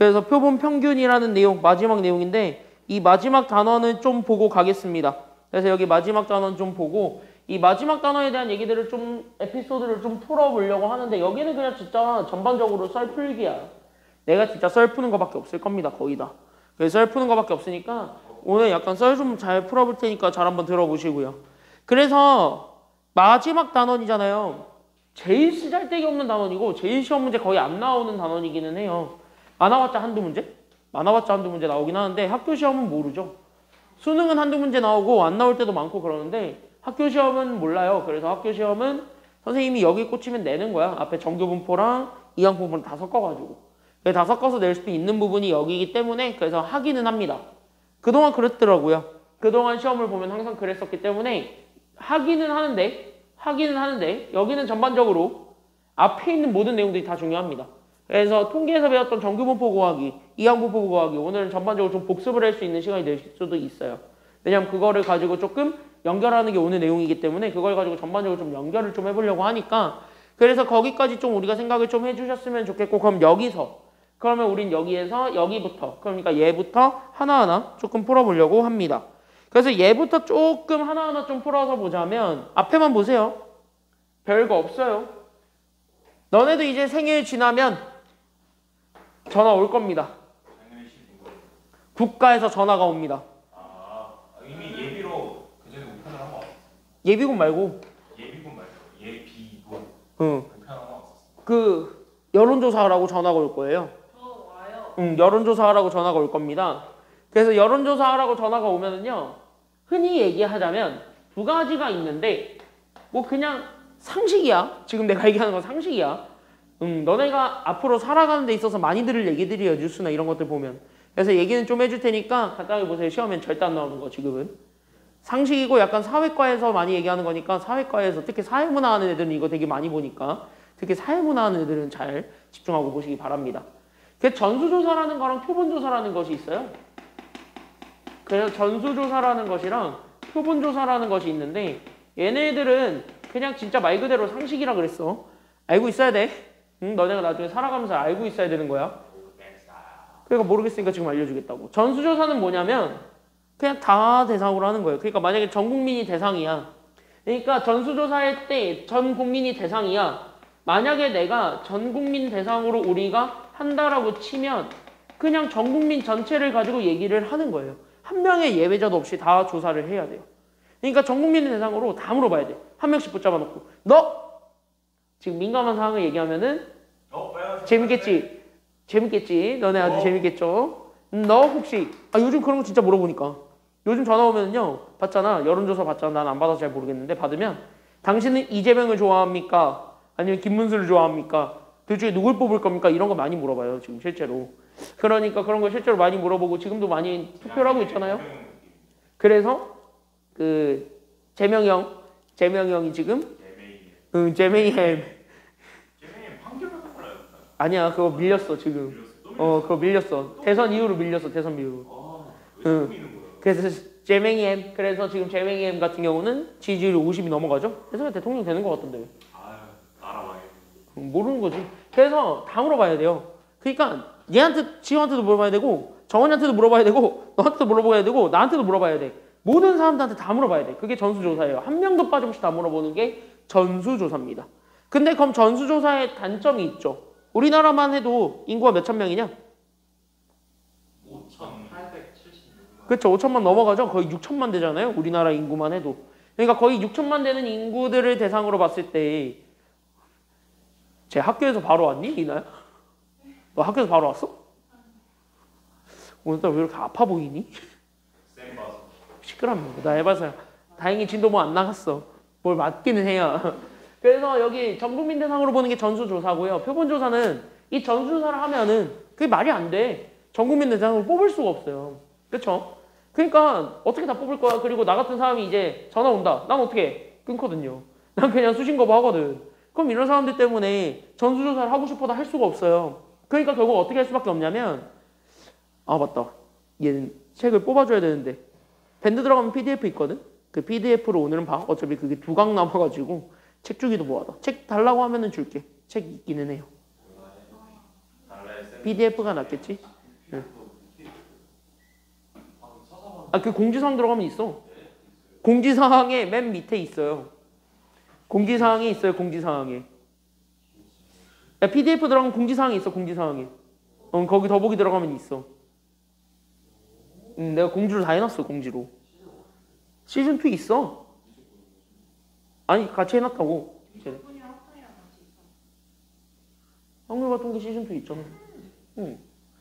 그래서 표본 평균이라는 내용, 마지막 내용인데 이 마지막 단원은 좀 보고 가겠습니다. 그래서 여기 마지막 단원 좀 보고 이 마지막 단원에 대한 얘기들을 좀 에피소드를 좀 풀어보려고 하는데 여기는 그냥 진짜 전반적으로 썰 풀기야. 내가 진짜 썰 푸는 거밖에 없을 겁니다. 거의 다. 그래서 썰 푸는 거밖에 없으니까 오늘 약간 썰 좀 잘 풀어볼 테니까 잘 한번 들어보시고요. 그래서 마지막 단원이잖아요. 제일 쓰잘데기 없는 단원이고 제일 시험 문제 거의 안 나오는 단원이기는 해요. 많아봤자 한두 문제? 많아봤자 한두 문제 나오긴 하는데 학교 시험은 모르죠. 수능은 한두 문제 나오고 안 나올 때도 많고 그러는데 학교 시험은 몰라요. 그래서 학교 시험은 선생님이 여기 꽂히면 내는 거야. 앞에 정규분포랑 이항분포를 다 섞어가지고. 다 섞어서 낼 수도 있는 부분이 여기이기 때문에 그래서 하기는 합니다. 그동안 그랬더라고요. 그동안 시험을 보면 항상 그랬었기 때문에 하기는 하는데 여기는 전반적으로 앞에 있는 모든 내용들이 다 중요합니다. 그래서 통계에서 배웠던 정규분포 구하기, 이항분포 구하기 오늘은 전반적으로 좀 복습을 할 수 있는 시간이 될 수도 있어요. 왜냐면 그거를 가지고 조금 연결하는 게 오늘 내용이기 때문에 그걸 가지고 전반적으로 좀 연결을 좀 해보려고 하니까 그래서 거기까지 좀 우리가 생각을 좀 해주셨으면 좋겠고 그럼 여기서 그러면 우린 여기에서 여기부터 그러니까 얘부터 하나하나 조금 풀어보려고 합니다. 그래서 얘부터 조금 하나하나 좀 풀어서 보자면 앞에만 보세요. 별거 없어요. 너네도 이제 생일 지나면 전화 올 겁니다. 국가에서 전화가 옵니다. 이미 예비로 그전에 우편을 한 거 없었어. 예비군 말고. 예비군 말고 예비군. 응. 우편 한 거 없었어. 그 여론조사하라고 전화가 올 거예요. 와요. 응, 여론조사하라고 전화가 올 겁니다. 그래서 여론조사하라고 전화가 오면은요, 흔히 얘기하자면 두 가지가 있는데, 뭐 그냥 상식이야. 지금 내가 얘기하는 건 상식이야. 너네가 앞으로 살아가는 데 있어서 많이 들을 얘기들이에요. 뉴스나 이런 것들 보면. 그래서 얘기는 좀 해줄 테니까 간단하게 보세요. 시험엔 절대 안 나오는 거 지금은. 상식이고 약간 사회과에서 많이 얘기하는 거니까 사회과에서 특히 사회문화 하는 애들은 이거 되게 많이 보니까 특히 사회문화 하는 애들은 잘 집중하고 보시기 바랍니다. 그 전수조사라는 거랑 표본조사라는 것이 있어요. 그래서 전수조사라는 것이랑 표본조사라는 것이 있는데 얘네들은 그냥 진짜 말 그대로 상식이라 그랬어. 알고 있어야 돼. 너네가 나중에 살아가면서 알고 있어야 되는 거야. 그러니까 모르겠으니까 지금 알려주겠다고. 전수조사는 뭐냐면 그냥 다 대상으로 하는 거예요. 그러니까 만약에 전 국민이 대상이야. 그러니까 전수조사할 때 전 국민이 대상이야. 만약에 내가 전 국민 대상으로 우리가 한다라고 치면 그냥 전 국민 전체를 가지고 얘기를 하는 거예요. 한 명의 예외자도 없이 다 조사를 해야 돼요. 그러니까 전 국민 대상으로 다 물어봐야 돼. 한 명씩 붙잡아 놓고 너 지금 민감한 상황을 얘기하면은 재밌겠지? 재밌겠지? 너네 아주 재밌겠죠? 너 혹시 요즘 그런 거 진짜 물어보니까 요즘 전화 오면은요 받잖아. 여론조사 받잖아. 난 안 받아서 잘 모르겠는데 받으면 당신은 이재명을 좋아합니까? 아니면 김문수를 좋아합니까? 둘 중에 누굴 뽑을 겁니까? 이런 거 많이 물어봐요 지금 실제로. 그러니까 그런 거 실제로 많이 물어보고 지금도 많이 투표를 하고 있잖아요. 그래서 그 재명이 형이 지금 재명이햄 아니야 그거 밀렸어 지금. 그거 밀렸어. 대선 이후로 밀렸어. 대선 이후로. 그래서 재명이햄 그래서 지금 재명이햄 같은 경우는 지지율이 50이 넘어가죠. 그래서 대통령 되는 것 같던데. 모르는 거지. 그래서 다 물어봐야 돼요. 그러니까 얘한테 지호한테도 물어봐야 되고 정원이한테도 물어봐야 되고 너한테도 물어봐야 되고 나한테도 물어봐야 돼. 모든 사람들한테 다 물어봐야 돼. 그게 전수조사예요. 한 명도 빠짐없이 다 물어보는 게 전수조사입니다. 근데 그럼 전수조사의 단점이 있죠. 우리나라만 해도 인구가 몇천 명이냐? 5,876만. 그렇죠. 5천만 넘어가죠. 거의 6천만 되잖아요. 우리나라 인구만 해도. 그러니까 거의 6천만 되는 인구들을 대상으로 봤을 때 쟤 학교에서 바로 왔니? 이나야? 너 학교에서 바로 왔어? 오늘따라 왜 이렇게 아파 보이니? 시끄럽네. 나 해봐서 다행히 진도 뭐 안 나갔어. 뭘 맞기는 해야. 그래서 여기 전국민 대상으로 보는 게 전수조사고요. 표본조사는 이 전수조사를 하면은 그게 말이 안 돼. 전국민 대상으로 뽑을 수가 없어요. 그렇죠? 그러니까 어떻게 다 뽑을 거야. 그리고 나 같은 사람이 이제 전화 온다. 난 어떻게 해? 끊거든요. 난 그냥 수신 거부 하거든. 그럼 이런 사람들 때문에 전수조사를 하고 싶어도 할 수가 없어요. 그러니까 결국 어떻게 할 수밖에 없냐면 맞다. 얘는 책을 뽑아줘야 되는데 밴드 들어가면 PDF 있거든? 그 PDF로 오늘은 봐. 어차피 그게 2강 남아가지고 책 주기도 뭐하다. 책 달라고 하면은 줄게. 책 있기는 해요. PDF가 낫겠지? 아, 그 공지사항 들어가면 있어. 공지사항에 맨 밑에 있어요. 공지사항이 있어요. 공지사항에. 야, PDF 들어가면 공지사항이 있어. 공지사항에. 거기 더보기 들어가면 있어. 내가 공지로 다 해놨어. 공지로. 시즌2 있어. 아니 같이 해놨다고. 한글과통계 시즌2 있잖아. 응.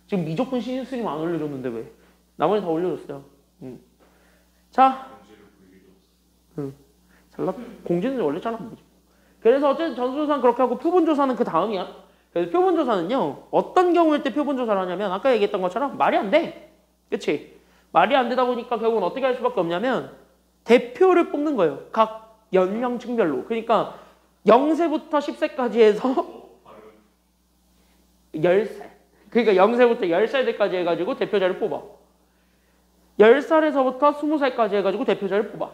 지금 미적분 시즌3만 안 올려줬는데 왜? 나머지 다 올려줬어요. 자. 잘라. 공지는 원래 잘안 보죠. 그래서 어쨌든 전수조사는 그렇게 하고 표본조사는 그 다음이야. 그래서 표본조사는요. 어떤 경우일 때 표본조사를 하냐면 아까 얘기했던 것처럼 말이 안 돼. 그치? 말이 안 되다 보니까 결국은 어떻게 할 수밖에 없냐면 대표를 뽑는 거예요. 각 연령층별로. 그러니까 0세부터 10세까지 해서 10살. 그러니까 0세부터 10살들까지 해가지고 대표자를 뽑아. 10살에서부터 20살까지 해가지고 대표자를 뽑아.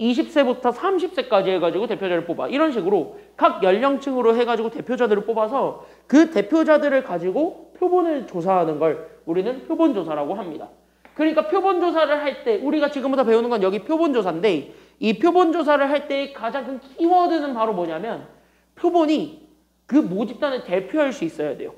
20세부터 30세까지 해가지고 대표자를 뽑아. 이런 식으로 각 연령층으로 해가지고 대표자들을 뽑아서 그 대표자들을 가지고 표본을 조사하는 걸 우리는 표본조사라고 합니다. 그러니까 표본조사를 할 때 우리가 지금부터 배우는 건 여기 표본조사인데 이 표본조사를 할 때의 가장 큰 키워드는 바로 뭐냐면 표본이 그 모집단을 대표할 수 있어야 돼요.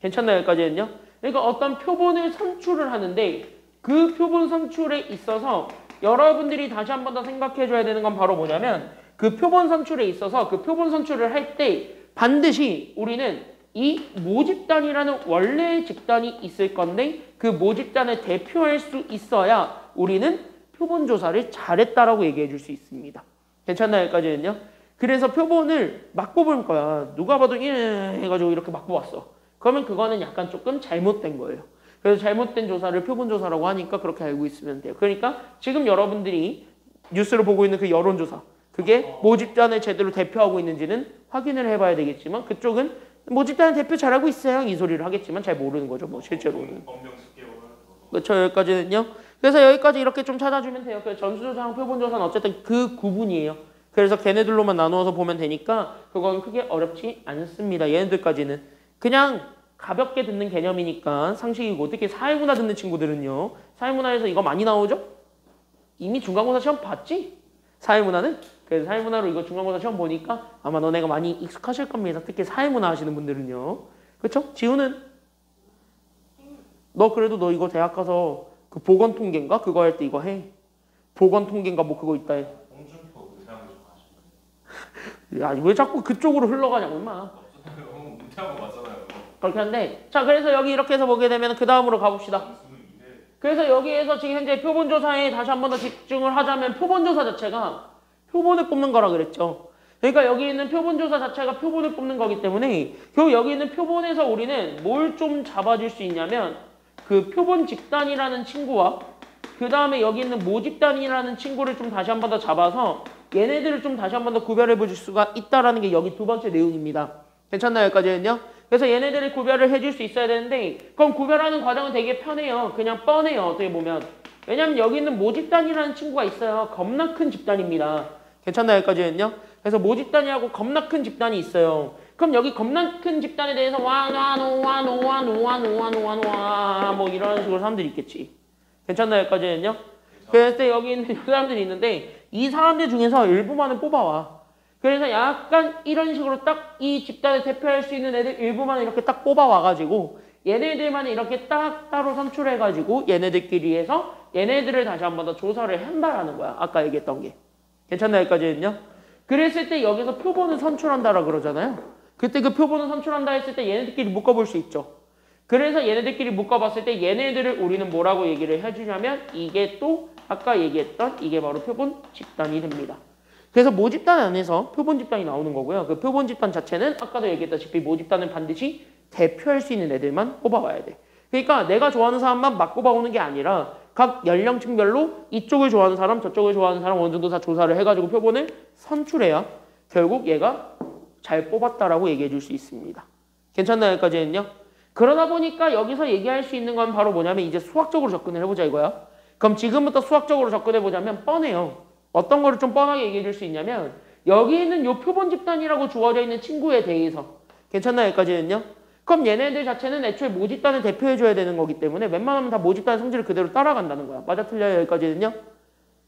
괜찮나요? 여기까지는요? 그러니까 어떤 표본을 선출을 하는데 그 표본 선출에 있어서 여러분들이 다시 한 번 더 생각해 줘야 되는 건 바로 뭐냐면 그 표본 선출에 있어서 그 표본 선출을 할 때 반드시 우리는 이 모집단이라는 원래의 집단이 있을 건데 그 모집단을 대표할 수 있어야 우리는 표본조사를 잘했다라고 얘기해 줄 수 있습니다. 괜찮나요? 여기까지는요? 그래서 표본을 막 뽑을 거야. 누가 봐도 해가지고 이렇게 막 뽑았어. 그러면 그거는 약간 조금 잘못된 거예요. 그래서 잘못된 조사를 표본조사라고 하니까 그렇게 알고 있으면 돼요. 그러니까 지금 여러분들이 뉴스를 보고 있는 그 여론조사 그게 모집단을 제대로 대표하고 있는지는 확인을 해봐야 되겠지만 그쪽은 모집단을 대표 잘하고 있어요. 이 소리를 하겠지만 잘 모르는 거죠. 뭐 실제로는. 그렇죠. 여기까지는요. 그래서 여기까지 이렇게 좀 찾아주면 돼요. 그래서 전수조사랑 표본조사는 어쨌든 그 구분이에요. 그래서 걔네들로만 나누어서 보면 되니까 그건 크게 어렵지 않습니다. 얘네들까지는. 그냥 가볍게 듣는 개념이니까 상식이고 특히 사회문화 듣는 친구들은요. 사회문화에서 이거 많이 나오죠? 이미 중간고사 시험 봤지? 사회문화는? 그래서 사회문화로 이거 중간고사 시험 보니까 아마 너네가 많이 익숙하실 겁니다. 특히 사회문화 하시는 분들은요. 그쵸? 지우는? 너 그래도 너 이거 대학 가서 그 보건통계인가? 그거 할 때 이거 해. 보건통계인가 뭐 그거 있다 해. 야, 왜 자꾸 그쪽으로 흘러가냐고 임마. 그렇게 한데 자 그래서 여기 이렇게 해서 보게 되면 그 다음으로 가봅시다. 그래서 여기에서 지금 현재 표본조사에 다시 한 번 더 집중을 하자면 표본조사 자체가 표본을 뽑는 거라 그랬죠. 그러니까 여기 있는 표본조사 자체가 표본을 뽑는 거기 때문에 결국 여기 있는 표본에서 우리는 뭘 좀 잡아줄 수 있냐면 그 표본 집단이라는 친구와 그 다음에 여기 있는 모집단이라는 친구를 좀 다시 한 번 더 잡아서 얘네들을 좀 다시 한 번 더 구별해 볼 수가 있다라는 게 여기 두 번째 내용입니다. 괜찮나요? 여기까지는요? 그래서 얘네들을 구별을 해줄 수 있어야 되는데 그럼 구별하는 과정은 되게 편해요. 그냥 뻔해요. 어떻게 보면. 왜냐면 여기 있는 모집단이라는 친구가 있어요. 겁나 큰 집단입니다. 괜찮나요? 여기까지는요? 그래서 모집단이라고 겁나 큰 집단이 있어요. 그럼 여기 겁나 큰 집단에 대해서 와 뭐 이런 식으로 사람들이 있겠지. 괜찮나요? 여기까지는요? 그래서 여기 있는 사람들이 있는데 이 사람들 중에서 일부만을 뽑아와. 그래서 약간 이런 식으로 딱 이 집단을 대표할 수 있는 애들 일부만 이렇게 딱 뽑아와가지고 얘네들만 이렇게 딱 따로 선출해가지고 얘네들끼리 해서 얘네들을 다시 한 번 더 조사를 한다라는 거야. 아까 얘기했던 게. 괜찮나요? 여기까지는요? 그랬을 때 여기서 표본을 선출한다라 그러잖아요. 그때 그 표본을 선출한다 했을 때 얘네들끼리 묶어볼 수 있죠. 그래서 얘네들끼리 묶어봤을 때 얘네들을 우리는 뭐라고 얘기를 해주냐면 이게 또 아까 얘기했던 이게 바로 표본 집단이 됩니다. 그래서 모집단 안에서 표본 집단이 나오는 거고요. 그 표본 집단 자체는 아까도 얘기했다시피 모집단을 반드시 대표할 수 있는 애들만 뽑아와야 돼. 그러니까 내가 좋아하는 사람만 막 뽑아오는 게 아니라 각 연령층별로 이쪽을 좋아하는 사람, 저쪽을 좋아하는 사람 어느 정도 다 조사를 해가지고 표본을 선출해야 결국 얘가 잘 뽑았다라고 얘기해 줄 수 있습니다. 괜찮나요? 여기까지는요? 그러다 보니까 여기서 얘기할 수 있는 건 바로 뭐냐면 이제 수학적으로 접근을 해보자 이거야. 그럼 지금부터 수학적으로 접근해보자면 뻔해요. 어떤 거를 좀 뻔하게 얘기해 줄 수 있냐면 여기 있는 요 표본 집단이라고 주어져 있는 친구에 대해서 괜찮나요? 여기까지는요? 그럼 얘네들 자체는 애초에 모집단을 대표해줘야 되는 거기 때문에 웬만하면 다 모집단의 성질을 그대로 따라간다는 거야. 맞아 틀려요 여기까지는요?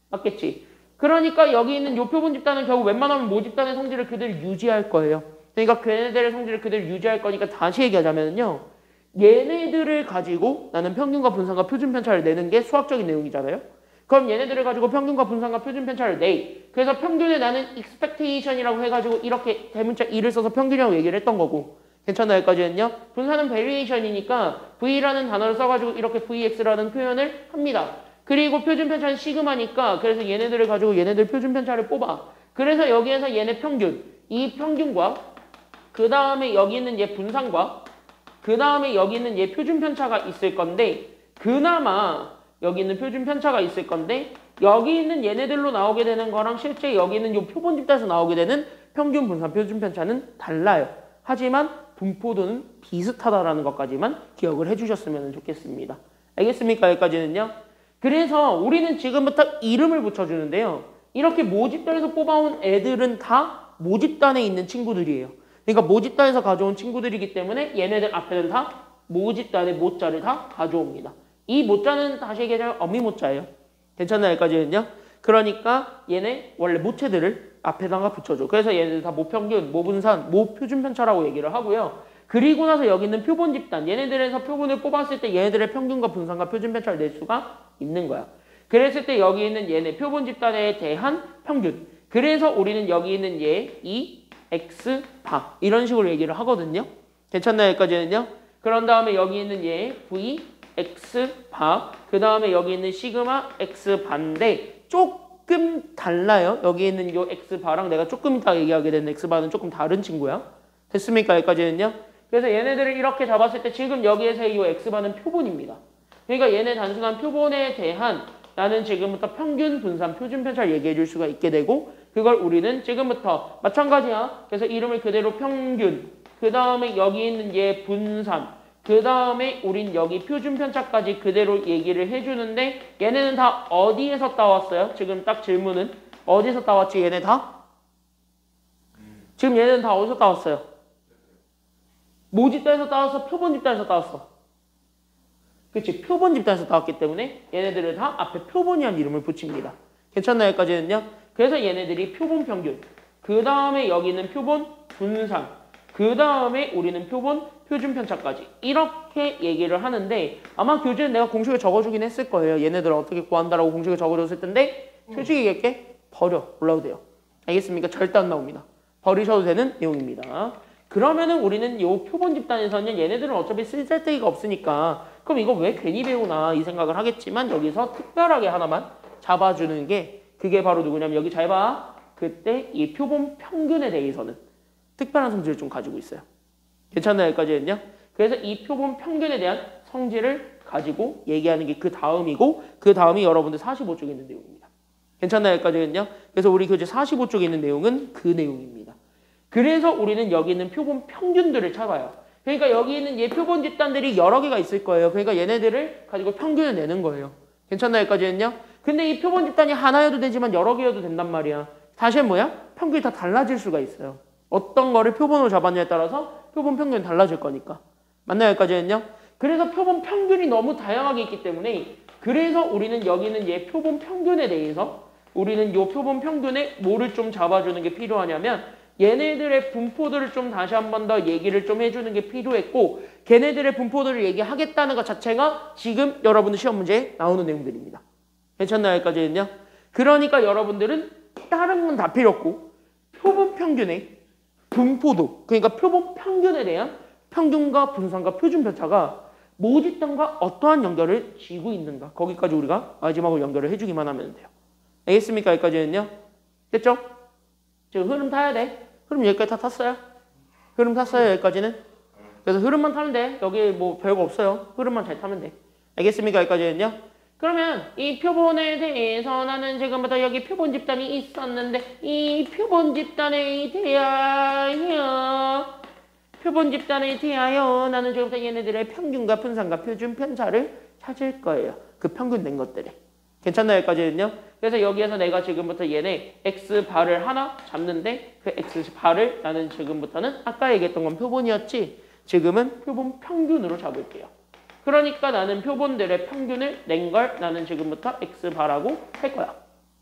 맞겠지? 그러니까 여기 있는 요 표본 집단은 결국 웬만하면 모집단의 성질을 그대로 유지할 거예요. 그러니까 걔네들의 성질을 그대로 유지할 거니까 다시 얘기하자면요. 얘네들을 가지고 나는 평균과 분산과 표준 편차를 내는 게 수학적인 내용이잖아요. 그럼 얘네들을 가지고 평균과 분산과 표준 편차를 내. 그래서 평균에 나는 expectation이라고 해가지고 이렇게 대문자 2를 써서 평균이라고 얘기를 했던 거고. 괜찮나요? 여기까지는요? 분산은 variation이니까 V라는 단어를 써가지고 이렇게 VX라는 표현을 합니다. 그리고 표준 편차는 시그마니까 그래서 얘네들을 가지고 얘네들 표준 편차를 뽑아. 그래서 여기에서 얘네 평균, 이 평균과 그 다음에 여기 있는 얘 분산과 그 다음에 여기 있는 얘 표준 편차가 있을 건데 그나마 여기 있는 표준 편차가 있을 건데 여기 있는 얘네들로 나오게 되는 거랑 실제 여기 있는 요 표본 집단에서 나오게 되는 평균 분산 표준 편차는 달라요. 하지만 분포도는 비슷하다라는 것까지만 기억을 해주셨으면 좋겠습니다. 알겠습니까? 여기까지는요. 그래서 우리는 지금부터 이름을 붙여주는데요. 이렇게 모집단에서 뽑아온 애들은 다 모집단에 있는 친구들이에요. 그러니까 모집단에서 가져온 친구들이기 때문에 얘네들 앞에는 다 모집단의 모자를 다 가져옵니다. 이 모자는 다시 얘기하자면 어미 모자예요. 괜찮나요? 여기까지는요. 그러니까 얘네 원래 모체들을 앞에다가 붙여줘. 그래서 얘네들 다 모평균, 모분산, 모표준 편차라고 얘기를 하고요. 그리고 나서 여기 있는 표본 집단, 얘네들에서 표본을 뽑았을 때 얘네들의 평균과 분산과 표준 편차를 낼 수가 있는 거야. 그랬을 때 여기 있는 얘네 표본 집단에 대한 평균. 그래서 우리는 여기 있는 얘, 이, x, 바 이런 식으로 얘기를 하거든요. 괜찮나요? 여기까지는요. 그런 다음에 여기 있는 얘, v, x, 바 그 다음에 여기 있는 시그마, x, 반인데 조금 달라요. 여기 있는 요 x, 바랑 내가 조금 이따 얘기하게 되는 x, 바는 조금 다른 친구야. 됐습니까? 여기까지는요. 그래서 얘네들을 이렇게 잡았을 때 지금 여기에서 이 x바는 표본입니다. 그러니까 얘네 단순한 표본에 대한 나는 지금부터 평균, 분산, 표준 편차를 얘기해 줄 수가 있게 되고 그걸 우리는 지금부터 마찬가지야. 그래서 이름을 그대로 평균, 그 다음에 여기 있는 얘 분산, 그 다음에 우린 여기 표준 편차까지 그대로 얘기를 해주는데 얘네는 다 어디에서 따왔어요? 지금 딱 질문은 어디서 따왔지? 얘네 다? 지금 얘네는 다 어디서 따왔어요? 모집단에서 따왔어? 표본 집단에서 따왔어? 그치? 표본 집단에서 따왔기 때문에 얘네들을 다 앞에 표본이라는 이름을 붙입니다. 괜찮나요? 여기까지는요? 그래서 얘네들이 표본 평균, 그 다음에 여기 있는 표본 분산, 그 다음에 우리는 표본 표준 편차까지 이렇게 얘기를 하는데 아마 교재는 내가 공식을 적어주긴 했을 거예요. 얘네들을 어떻게 구한다라고 공식을 적어줬을 텐데 솔직히 얘기할게 버려. 올라도 돼요. 알겠습니까? 절대 안 나옵니다. 버리셔도 되는 내용입니다. 그러면은 우리는 요 표본 집단에서는 얘네들은 어차피 쓸데기가 없으니까 그럼 이거 왜 괜히 배우나 이 생각을 하겠지만 여기서 특별하게 하나만 잡아주는 게 그게 바로 누구냐면 여기 잘 봐. 그때 이 표본 평균에 대해서는 특별한 성질을 좀 가지고 있어요. 괜찮나요? 여기까지는요? 그래서 이 표본 평균에 대한 성질을 가지고 얘기하는 게 그 다음이고 그 다음이 여러분들 45쪽에 있는 내용입니다. 괜찮나요? 여기까지는요? 그래서 우리 교재 45쪽에 있는 내용은 그 내용입니다. 그래서 우리는 여기 있는 표본 평균들을 찾아요. 그러니까 여기 있는 얘 표본 집단들이 여러 개가 있을 거예요. 그러니까 얘네들을 가지고 평균을 내는 거예요. 괜찮나요? 여기까지는요? 근데 이 표본 집단이 하나여도 되지만 여러 개여도 된단 말이야. 다시 뭐야? 평균이 다 달라질 수가 있어요. 어떤 거를 표본으로 잡았냐에 따라서 표본 평균이 달라질 거니까. 맞나요? 여기까지는요? 그래서 표본 평균이 너무 다양하게 있기 때문에 그래서 우리는 여기는 얘 표본 평균에 대해서 우리는 요 표본 평균에 뭐를 좀 잡아주는 게 필요하냐면 얘네들의 분포들을 좀 다시 한 번 더 얘기를 좀 해주는 게 필요했고 걔네들의 분포들을 얘기하겠다는 것 자체가 지금 여러분들 시험 문제에 나오는 내용들입니다. 괜찮나요? 여기까지는요? 그러니까 여러분들은 다른 건 다 필요 없고 표본 평균의 분포도 그러니까 표본 평균에 대한 평균과 분산과 표준 편차가 모집단과 어떠한 연결을 지고 있는가 거기까지 우리가 마지막으로 연결을 해주기만 하면 돼요. 알겠습니까? 여기까지는요? 됐죠? 지금 흐름 타야 돼. 흐름 여기까지 다 탔어요. 흐름 탔어요. 여기까지는. 그래서 흐름만 타면 돼. 여기 뭐 별거 없어요. 흐름만 잘 타면 돼. 알겠습니까? 여기까지는요? 그러면 이 표본에 대해서 나는 지금부터 여기 표본 집단이 있었는데 이 표본 집단에 대하여 나는 지금부터 얘네들의 평균과 분산과 표준 편차를 찾을 거예요. 그 평균 낸 것들에. 괜찮나요? 여기까지는요? 그래서 여기에서 내가 지금부터 얘네 X바를 하나 잡는데 그 X바를 나는 지금부터는 아까 얘기했던 건 표본이었지. 지금은 표본 평균으로 잡을게요. 그러니까 나는 표본들의 평균을 낸 걸 나는 지금부터 x바라고 할 거야.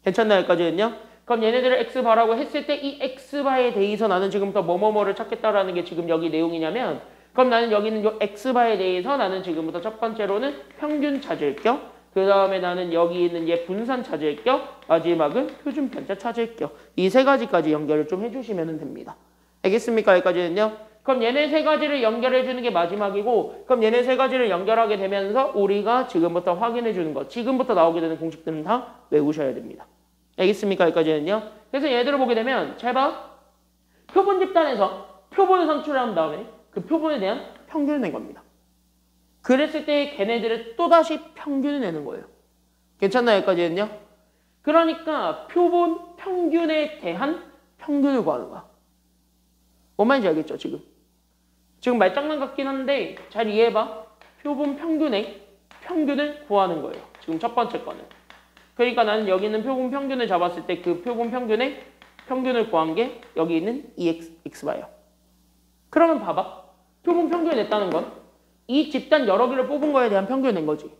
괜찮나요? 여기까지는요? 그럼 얘네들을 x바라고 했을 때 이 x바에 대해서 나는 지금부터 뭐뭐뭐를 찾겠다라는 게 지금 여기 내용이냐면 그럼 나는 여기 있는 요 x바에 대해서 나는 지금부터 첫 번째로는 평균 찾을 겸 그 다음에 나는 여기 있는 얘 분산 찾을 겸 마지막은 표준 편차 찾을 겸 이 세 가지까지 연결을 좀 해주시면 됩니다. 알겠습니까? 여기까지는요? 그럼 얘네 세 가지를 연결해 주는 게 마지막이고 그럼 얘네 세 가지를 연결하게 되면서 우리가 지금부터 확인해 주는 것 지금부터 나오게 되는 공식들은 다 외우셔야 됩니다. 알겠습니까? 여기까지는요? 그래서 얘들을 보게 되면 잘 봐. 표본 집단에서 표본을 산출한 다음에 그 표본에 대한 평균을 낸 겁니다. 그랬을 때 걔네들을 또다시 평균을 내는 거예요. 괜찮나요? 여기까지는요? 그러니까 표본 평균에 대한 평균을 구하는 거야. 뭔 말인지 알겠죠? 지금 말장난 같긴 한데 잘 이해해봐. 표본 평균의 평균을 구하는 거예요. 지금 첫 번째 거는. 그러니까 나는 여기 있는 표본 평균을 잡았을 때 그 표본 평균의 평균을 구한 게 여기 있는 x바예요. 그러면 봐봐. 표본 평균을 냈다는 건 이 집단 여러 개를 뽑은 거에 대한 평균을 낸 거지.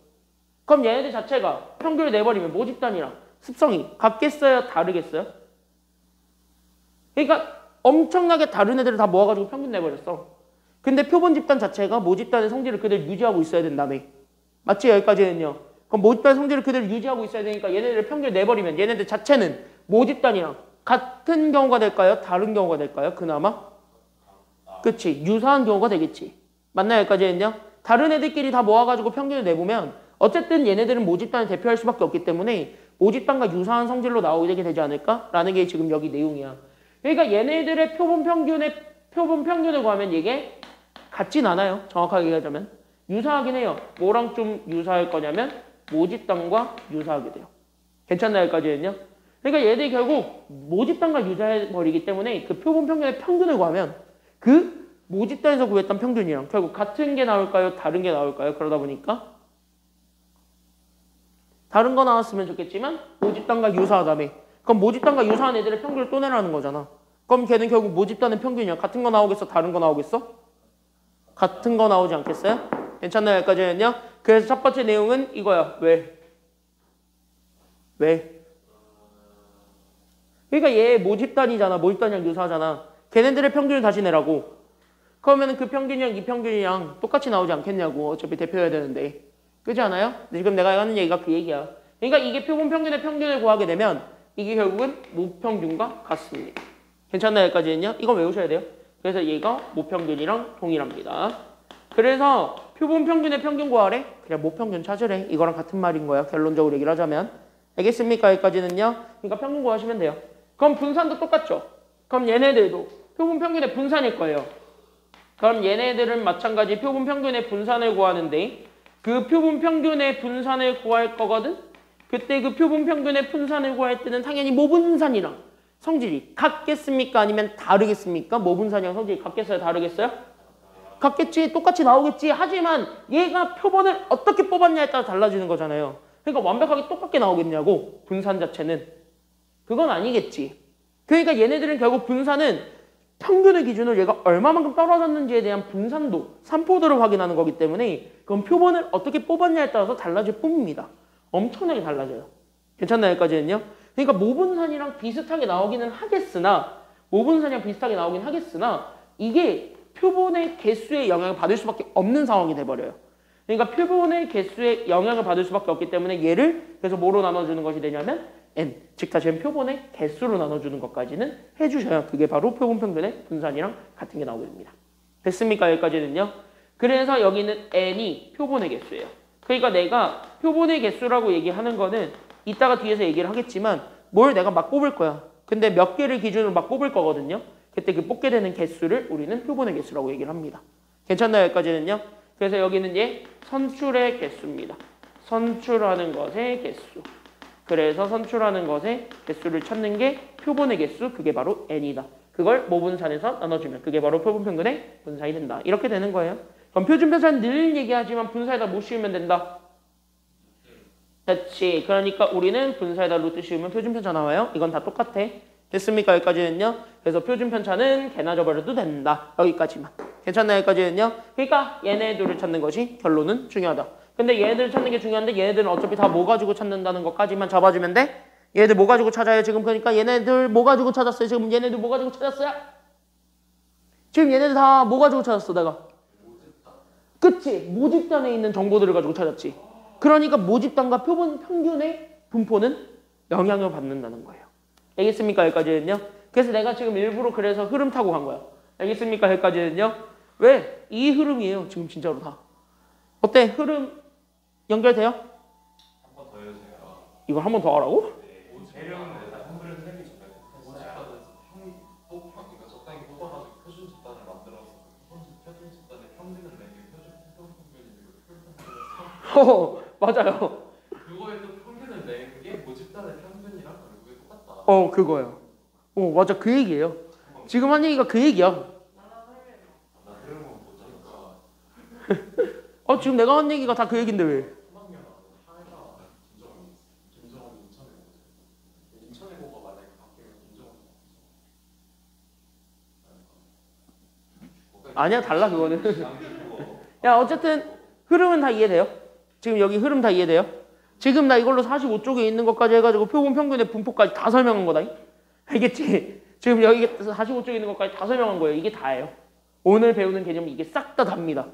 그럼 얘네들 자체가 평균을 내버리면 모 집단이랑 습성이 같겠어요? 다르겠어요? 그러니까 엄청나게 다른 애들을 다 모아가지고 평균 내버렸어. 근데 표본 집단 자체가 모 집단의 성질을 그대로 유지하고 있어야 된다며. 맞지? 여기까지는요. 그럼 모 집단의 성질을 그대로 유지하고 있어야 되니까 얘네들을 평균을 내버리면 얘네들 자체는 모 집단이랑 같은 경우가 될까요? 다른 경우가 될까요? 그나마? 그치. 유사한 경우가 되겠지. 맞나요? 여기까지는요? 다른 애들끼리 다 모아가지고 평균을 내보면 어쨌든 얘네들은 모 집단을 대표할 수밖에 없기 때문에 모 집단과 유사한 성질로 나오게 되지 않을까라는 게 지금 여기 내용이야. 그러니까 얘네들의 표본 평균을 구하면 이게 같진 않아요. 정확하게 얘기하자면. 유사하긴 해요. 뭐랑 좀 유사할 거냐면 모 집단과 유사하게 돼요. 괜찮나요? 여기까지는요? 그러니까 얘들이 결국 모 집단과 유사해버리기 때문에 그 표본 평균의 평균을 구하면 그 모 집단에서 구했던 평균이랑 결국 같은 게 나올까요? 다른 게 나올까요? 그러다 보니까 다른 거 나왔으면 좋겠지만 모 집단과 유사하다며. 그럼 모 집단과 유사한 애들의 평균을 또 내라는 거잖아. 그럼 걔는 결국 모 집단의 평균이야. 같은 거 나오겠어? 다른 거 나오겠어? 같은 거 나오지 않겠어요? 괜찮나요? 여기까지는요? 그래서 첫 번째 내용은 이거야. 왜? 그러니까 얘 모 집단이잖아. 모 집단이랑 유사하잖아. 걔네들의 평균을 다시 내라고. 그러면 그 평균이랑 이 평균이랑 똑같이 나오지 않겠냐고. 어차피 대표해야 되는데. 그렇지 않아요? 지금 내가 하는 얘기가 그 얘기야. 그러니까 이게 표본 평균의 평균을 구하게 되면 이게 결국은 모평균과 같습니다. 괜찮나요? 여기까지는요? 이건 외우셔야 돼요. 그래서 얘가 모평균이랑 동일합니다. 그래서 표본 평균의 평균 구하래? 그냥 모평균 찾으래. 이거랑 같은 말인 거야. 결론적으로 얘기를 하자면. 알겠습니까? 여기까지는요? 그러니까 평균 구하시면 돼요. 그럼 분산도 똑같죠? 그럼 얘네들도 표본 평균의 분산일 거예요. 그럼 얘네들은 마찬가지 표본 평균의 분산을 구하는데 그 표본 평균의 분산을 구할 거거든? 그때 그 표본 평균의 분산을 구할 때는 당연히 모분산이랑 성질이 같겠습니까? 아니면 다르겠습니까? 모분산이랑 성질이 같겠어요? 다르겠어요? 같겠지. 똑같이 나오겠지. 하지만 얘가 표본을 어떻게 뽑았냐에 따라 달라지는 거잖아요. 그러니까 완벽하게 똑같게 나오겠냐고. 분산 자체는. 그건 아니겠지. 그러니까 얘네들은 결국 분산은 평균의 기준으로 얘가 얼마만큼 떨어졌는지에 대한 분산도, 산포도를 확인하는 거기 때문에 그건 표본을 어떻게 뽑았냐에 따라서 달라질 뿐입니다. 엄청나게 달라져요. 괜찮나요? 여기까지는요? 그러니까 모분산이랑 비슷하게 나오기는 하겠으나 이게 표본의 개수에 영향을 받을 수밖에 없는 상황이 돼버려요. 그러니까 표본의 개수에 영향을 받을 수밖에 없기 때문에 얘를 그래서 뭐로 나눠주는 것이 되냐면 n, 즉 다시 표본의 개수로 나눠주는 것까지는 해주셔야 그게 바로 표본 평균의 분산이랑 같은 게 나오게 됩니다. 됐습니까? 여기까지는요. 그래서 여기는 n이 표본의 개수예요. 그러니까 내가 표본의 개수라고 얘기하는 거는 이따가 뒤에서 얘기를 하겠지만 뭘 내가 막 뽑을 거야. 근데 몇 개를 기준으로 막 뽑을 거거든요. 그때 그 뽑게 되는 개수를 우리는 표본의 개수라고 얘기를 합니다. 괜찮나요? 여기까지는요. 그래서 여기는 얘 선출의 개수입니다. 선출하는 것의 개수. 그래서 선출하는 것의 개수를 찾는 게 표본의 개수, 그게 바로 n이다. 그걸 모분산에서 나눠주면 그게 바로 표본 평균의 분산이 된다. 이렇게 되는 거예요. 그럼 표준 편차는 늘 얘기하지만 분사에다 못 씌우면 된다. 그렇지. 그러니까 우리는 분사에다 루트 씌우면 표준 편차 나와요. 이건 다 똑같아. 됐습니까? 여기까지는요. 그래서 표준 편차는 개나 줘버려도 된다. 여기까지만. 괜찮나요? 여기까지는요? 그러니까 얘네들을 찾는 것이 결론은 중요하다. 근데 얘네들을 찾는 게 중요한데 얘네들은 어차피 다 뭐 가지고 찾는다는 것까지만 잡아주면 돼? 얘네들 뭐 가지고 찾아요? 지금 그러니까 얘네들 뭐 가지고 찾았어요? 지금 얘네들 뭐 가지고 찾았어요? 지금 얘네들 다 뭐 가지고 찾았어 내가? 그치? 모집단에 있는 정보들을 가지고 찾았지. 그러니까 모집단과 표본 평균의 분포는 영향을 받는다는 거예요. 알겠습니까? 여기까지는요? 그래서 내가 지금 일부러 그래서 흐름 타고 간 거야. 알겠습니까? 여기까지는요? 왜? 이 흐름이에요. 지금 진짜로 다. 어때? 흐름 연결돼요? 한 번 더 해주세요. 이걸 한 번 더 하라고? 대령은 일단 한글은 세기 전에 그러니까 적당히 뽑아가지고 표준 집단을 만들어서 표준 집단의 평균을 내기 표준 평균이고 맞아요. 그거에 또 평균을 내는 게 모집단의 평균이랑 그게 똑같다. 그거예요. 맞아. 그 얘기예요. 지금 한 얘기가 그 얘기야. 나 흐름은 못 잡을까. 지금 내가 한 얘기가 다 그 얘긴데 왜? 소망이야. 하해가 김정은 인천해고가 만약에 바뀌면 김정은 아니야, 달라 그거는. 야, 어쨌든 흐름은 다 이해돼요. 지금 여기 흐름 다 이해돼요. 지금 나 이걸로 45쪽에 있는 것까지 해가지고 표본 평균의 분포까지 다 설명한 거다. 알겠지? 지금 여기 45쪽에 있는 것까지 다 설명한 거예요. 이게 다예요. 오늘 배우는 개념이 이게 싹 다 답니다.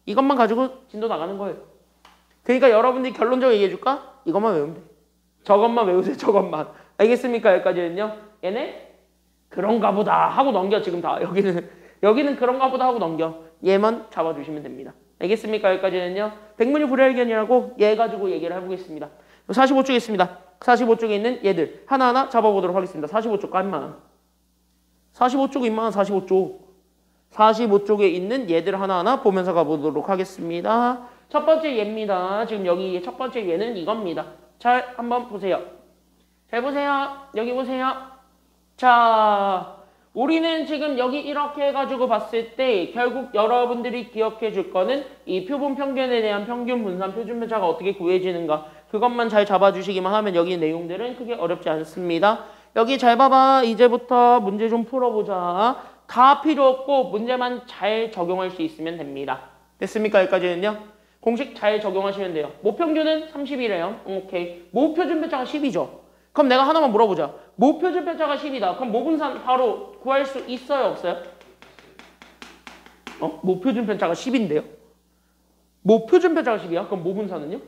이것만 가지고 진도 나가는 거예요. 그러니까 여러분들이 결론적으로 얘기해줄까? 이것만 외우면 돼. 저것만 외우세요. 저것만. 알겠습니까? 여기까지는요. 얘네 그런가 보다 하고 넘겨. 지금 다 여기는 그런가 보다 하고 넘겨. 얘만 잡아주시면 됩니다. 알겠습니까? 여기까지는요. 백문이 불여일견이라고 얘 가지고 얘기를 해보겠습니다. 45쪽에 있습니다. 45쪽에 있는 얘들 하나하나 잡아보도록 하겠습니다. 45쪽 임마. 45쪽 임마. 45쪽. 45쪽에 있는 얘들 하나하나 보면서 가보도록 하겠습니다. 첫 번째 얘입니다. 지금 여기 첫 번째 얘는 이겁니다. 잘 한번 보세요. 잘 보세요. 여기 보세요. 자, 우리는 지금 여기 이렇게 해가지고 봤을 때 결국 여러분들이 기억해 줄 거는 이 표본 평균에 대한 평균 분산 표준 편차가 어떻게 구해지는가 그것만 잘 잡아주시기만 하면 여기 내용들은 크게 어렵지 않습니다. 여기 잘 봐봐. 이제부터 문제 좀 풀어보자. 다 필요 없고 문제만 잘 적용할 수 있으면 됩니다. 됐습니까? 여기까지는요. 공식 잘 적용하시면 돼요. 모평균은 30이래요. 오케이. 모표준 편차가 10이죠. 그럼 내가 하나만 물어보자. 모표준 편차가 10이다. 그럼 모분산 바로 구할 수 있어요? 없어요? 모표준 편차가 10인데요? 모표준 편차가 10이야? 그럼 모분산은요?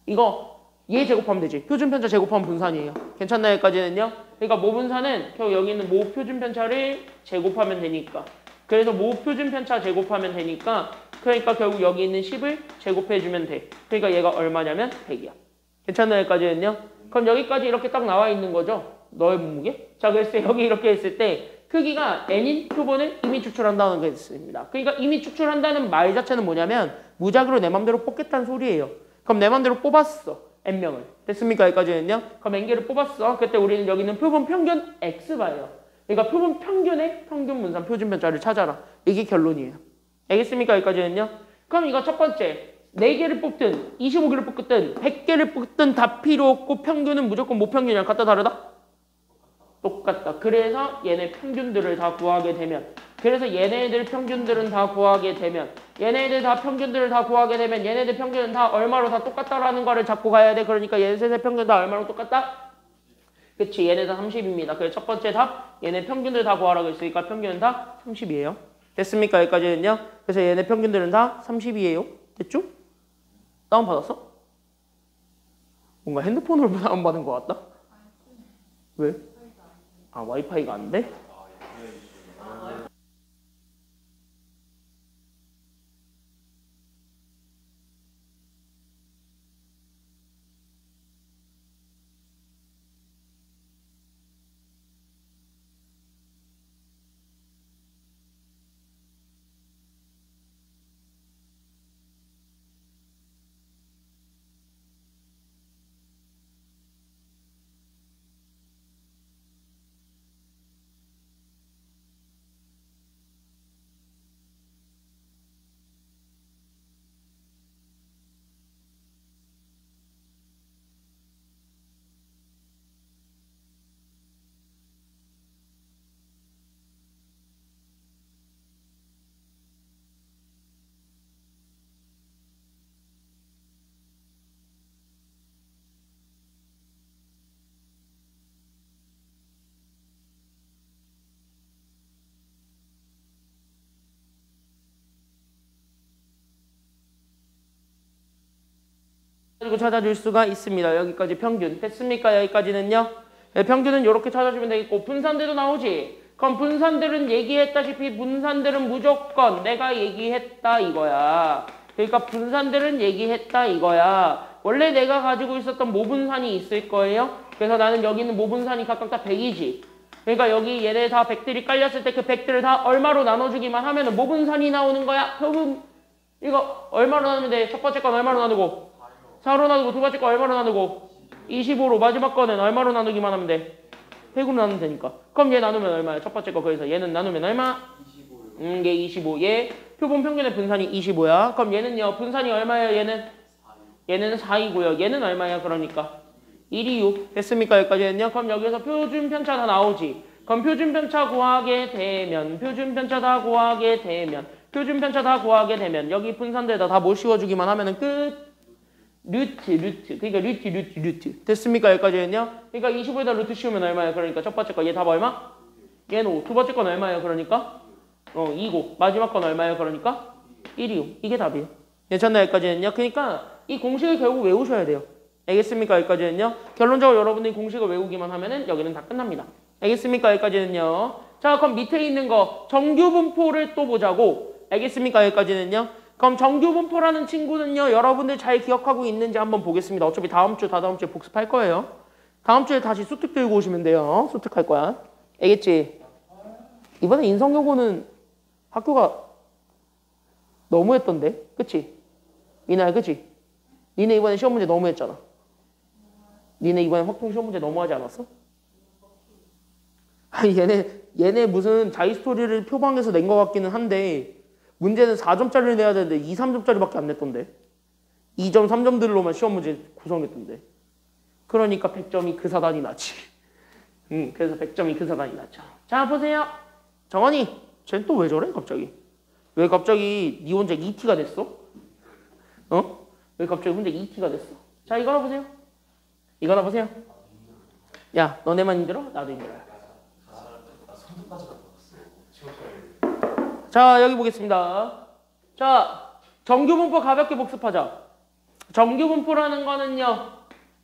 이거 얘 제곱하면 되지. 표준 편차 제곱하면 분산이에요. 괜찮나요? 여기까지는요? 그러니까 모분산은 결국 여기 있는 모표준 편차를 제곱하면 되니까. 그래서 모표준 편차 제곱하면 되니까 그러니까 결국 여기 있는 10을 제곱해주면 돼. 그러니까 얘가 얼마냐면 100이야. 괜찮나요? 여기까지는요? 그럼 여기까지 이렇게 딱 나와 있는 거죠? 너의 몸무게? 자, 그래서 여기 이렇게 했을 때 크기가 n인 표본을 이미 추출한다는 게 있습니다. 그러니까 이미 추출한다는 말 자체는 뭐냐면 무작위로 내 맘대로 뽑겠다는 소리예요. 그럼 내 맘대로 뽑았어. n명을. 됐습니까? 여기까지는요? 그럼 n개를 뽑았어. 그때 우리는 여기 있는 표본 평균 x바예요. 그러니까 표본 평균의 평균 분산 표준 편차를 찾아라. 이게 결론이에요. 알겠습니까? 여기까지는요? 그럼 이거 첫 번째 4개를 뽑든 25개를 뽑든 100개를 뽑든 다 필요 없고 평균은 무조건 모평균이랑 같다 다르다? 똑같다. 그래서 얘네 평균들을 다 구하게 되면 그래서 얘네들 평균들은 다 구하게 되면 얘네들 다 평균들을 다 구하게 되면 얘네들 평균은 다 얼마로 다 똑같다라는 거를 잡고 가야 돼. 그러니까 얘네 셋의 평균 다 얼마로 똑같다? 그치. 얘네 다 30입니다. 그래서 첫 번째 답 얘네 평균들 다 구하라고 했으니까 평균은 다 30이에요. 됐습니까? 여기까지는요. 그래서 얘네 평균들은 다 30이에요. 됐죠? 다운받았어? 뭔가 핸드폰으로 다운받은 것 같다? 왜? 와이파이가 안 돼? 이거 찾아줄 수가 있습니다. 여기까지 평균 됐습니까? 여기까지는요. 네, 평균은 이렇게 찾아주면 되겠고 분산대도 나오지. 그럼 분산들은 얘기했다시피 분산들은 무조건 내가 얘기했다 이거야. 그러니까 분산들은 얘기했다 이거야. 원래 내가 가지고 있었던 모분산이 있을 거예요. 그래서 나는 여기 있는 모분산이 각각 다 100이지. 그러니까 여기 얘네 다 100들이 깔렸을 때 그 100들을 다 얼마로 나눠주기만 하면은 모분산이 나오는 거야. 표분 이거 얼마로 나누면 돼? 첫 번째 건 얼마로 나누고 4로 나누고 두 번째 거 얼마로 나누고 25로 마지막 거는 얼마로 나누기만 하면 돼? 100으로 나누면 되니까. 그럼 얘 나누면 얼마야? 첫 번째 거 그래서 얘는 나누면 얼마? 25요. 얘 25. 얘 표본 평균의 분산이 25야. 그럼 얘는요. 분산이 얼마예요? 얘는 4이고요. 얘는 얼마야? 그러니까 1이요. 됐습니까? 여기까지는요. 그럼 여기서 표준 편차 다 나오지. 그럼 표준 편차 구하게 되면 표준 편차 다 구하게 되면 여기 분산대에다 다 못 씌워주기만 하면은 끝. 루트. 그러니까 루트. 됐습니까? 여기까지는요. 그러니까 25에다 루트 씌우면 얼마예요? 그러니까 첫 번째 거 얘 답 얼마? 얘는 5. 두 번째 건 얼마예요? 그러니까 2고 마지막 건 얼마예요? 그러니까 1이요. 이게 답이에요. 괜찮나요? 여기까지는요. 그러니까 이 공식을 결국 외우셔야 돼요. 알겠습니까? 여기까지는요. 결론적으로 여러분들이 공식을 외우기만 하면은 여기는 다 끝납니다. 알겠습니까? 여기까지는요. 자, 그럼 밑에 있는 거 정규 분포를 또 보자고. 알겠습니까? 여기까지는요. 그럼 정규 분포라는 친구는요. 여러분들 잘 기억하고 있는지 한번 보겠습니다. 어차피 다다음 주에 복습할 거예요. 다음 주에 다시 수특 들고 오시면 돼요. 수특할 거야. 알겠지? 이번에 인성여고는 학교가 너무했던데? 그치? 미나야, 그치? 니네 이번에 시험 문제 너무했잖아. 니네 이번에 확통 시험 문제 너무하지 않았어? 아니 얘네 무슨 자기스토리를 표방해서 낸 것 같기는 한데 문제는 4점짜리를 내야 되는데 2, 3점짜리밖에 안 냈던데. 2점, 3점들로만 시험 문제 구성했던데. 그러니까 100점이 그 사단이 나지. 그래서 100점이 그 사단이 나죠. 자, 보세요. 정원이, 쟤는 또 왜 저래? 갑자기. 왜 갑자기 니 혼자 ET가 됐어? 왜 갑자기 혼자 ET가 됐어? 자, 이거나 보세요. 이거나 보세요. 야, 너네만 힘들어? 나도 힘들어요. 자, 여기 보겠습니다. 자, 정규분포 가볍게 복습하자. 정규분포라는 거는요,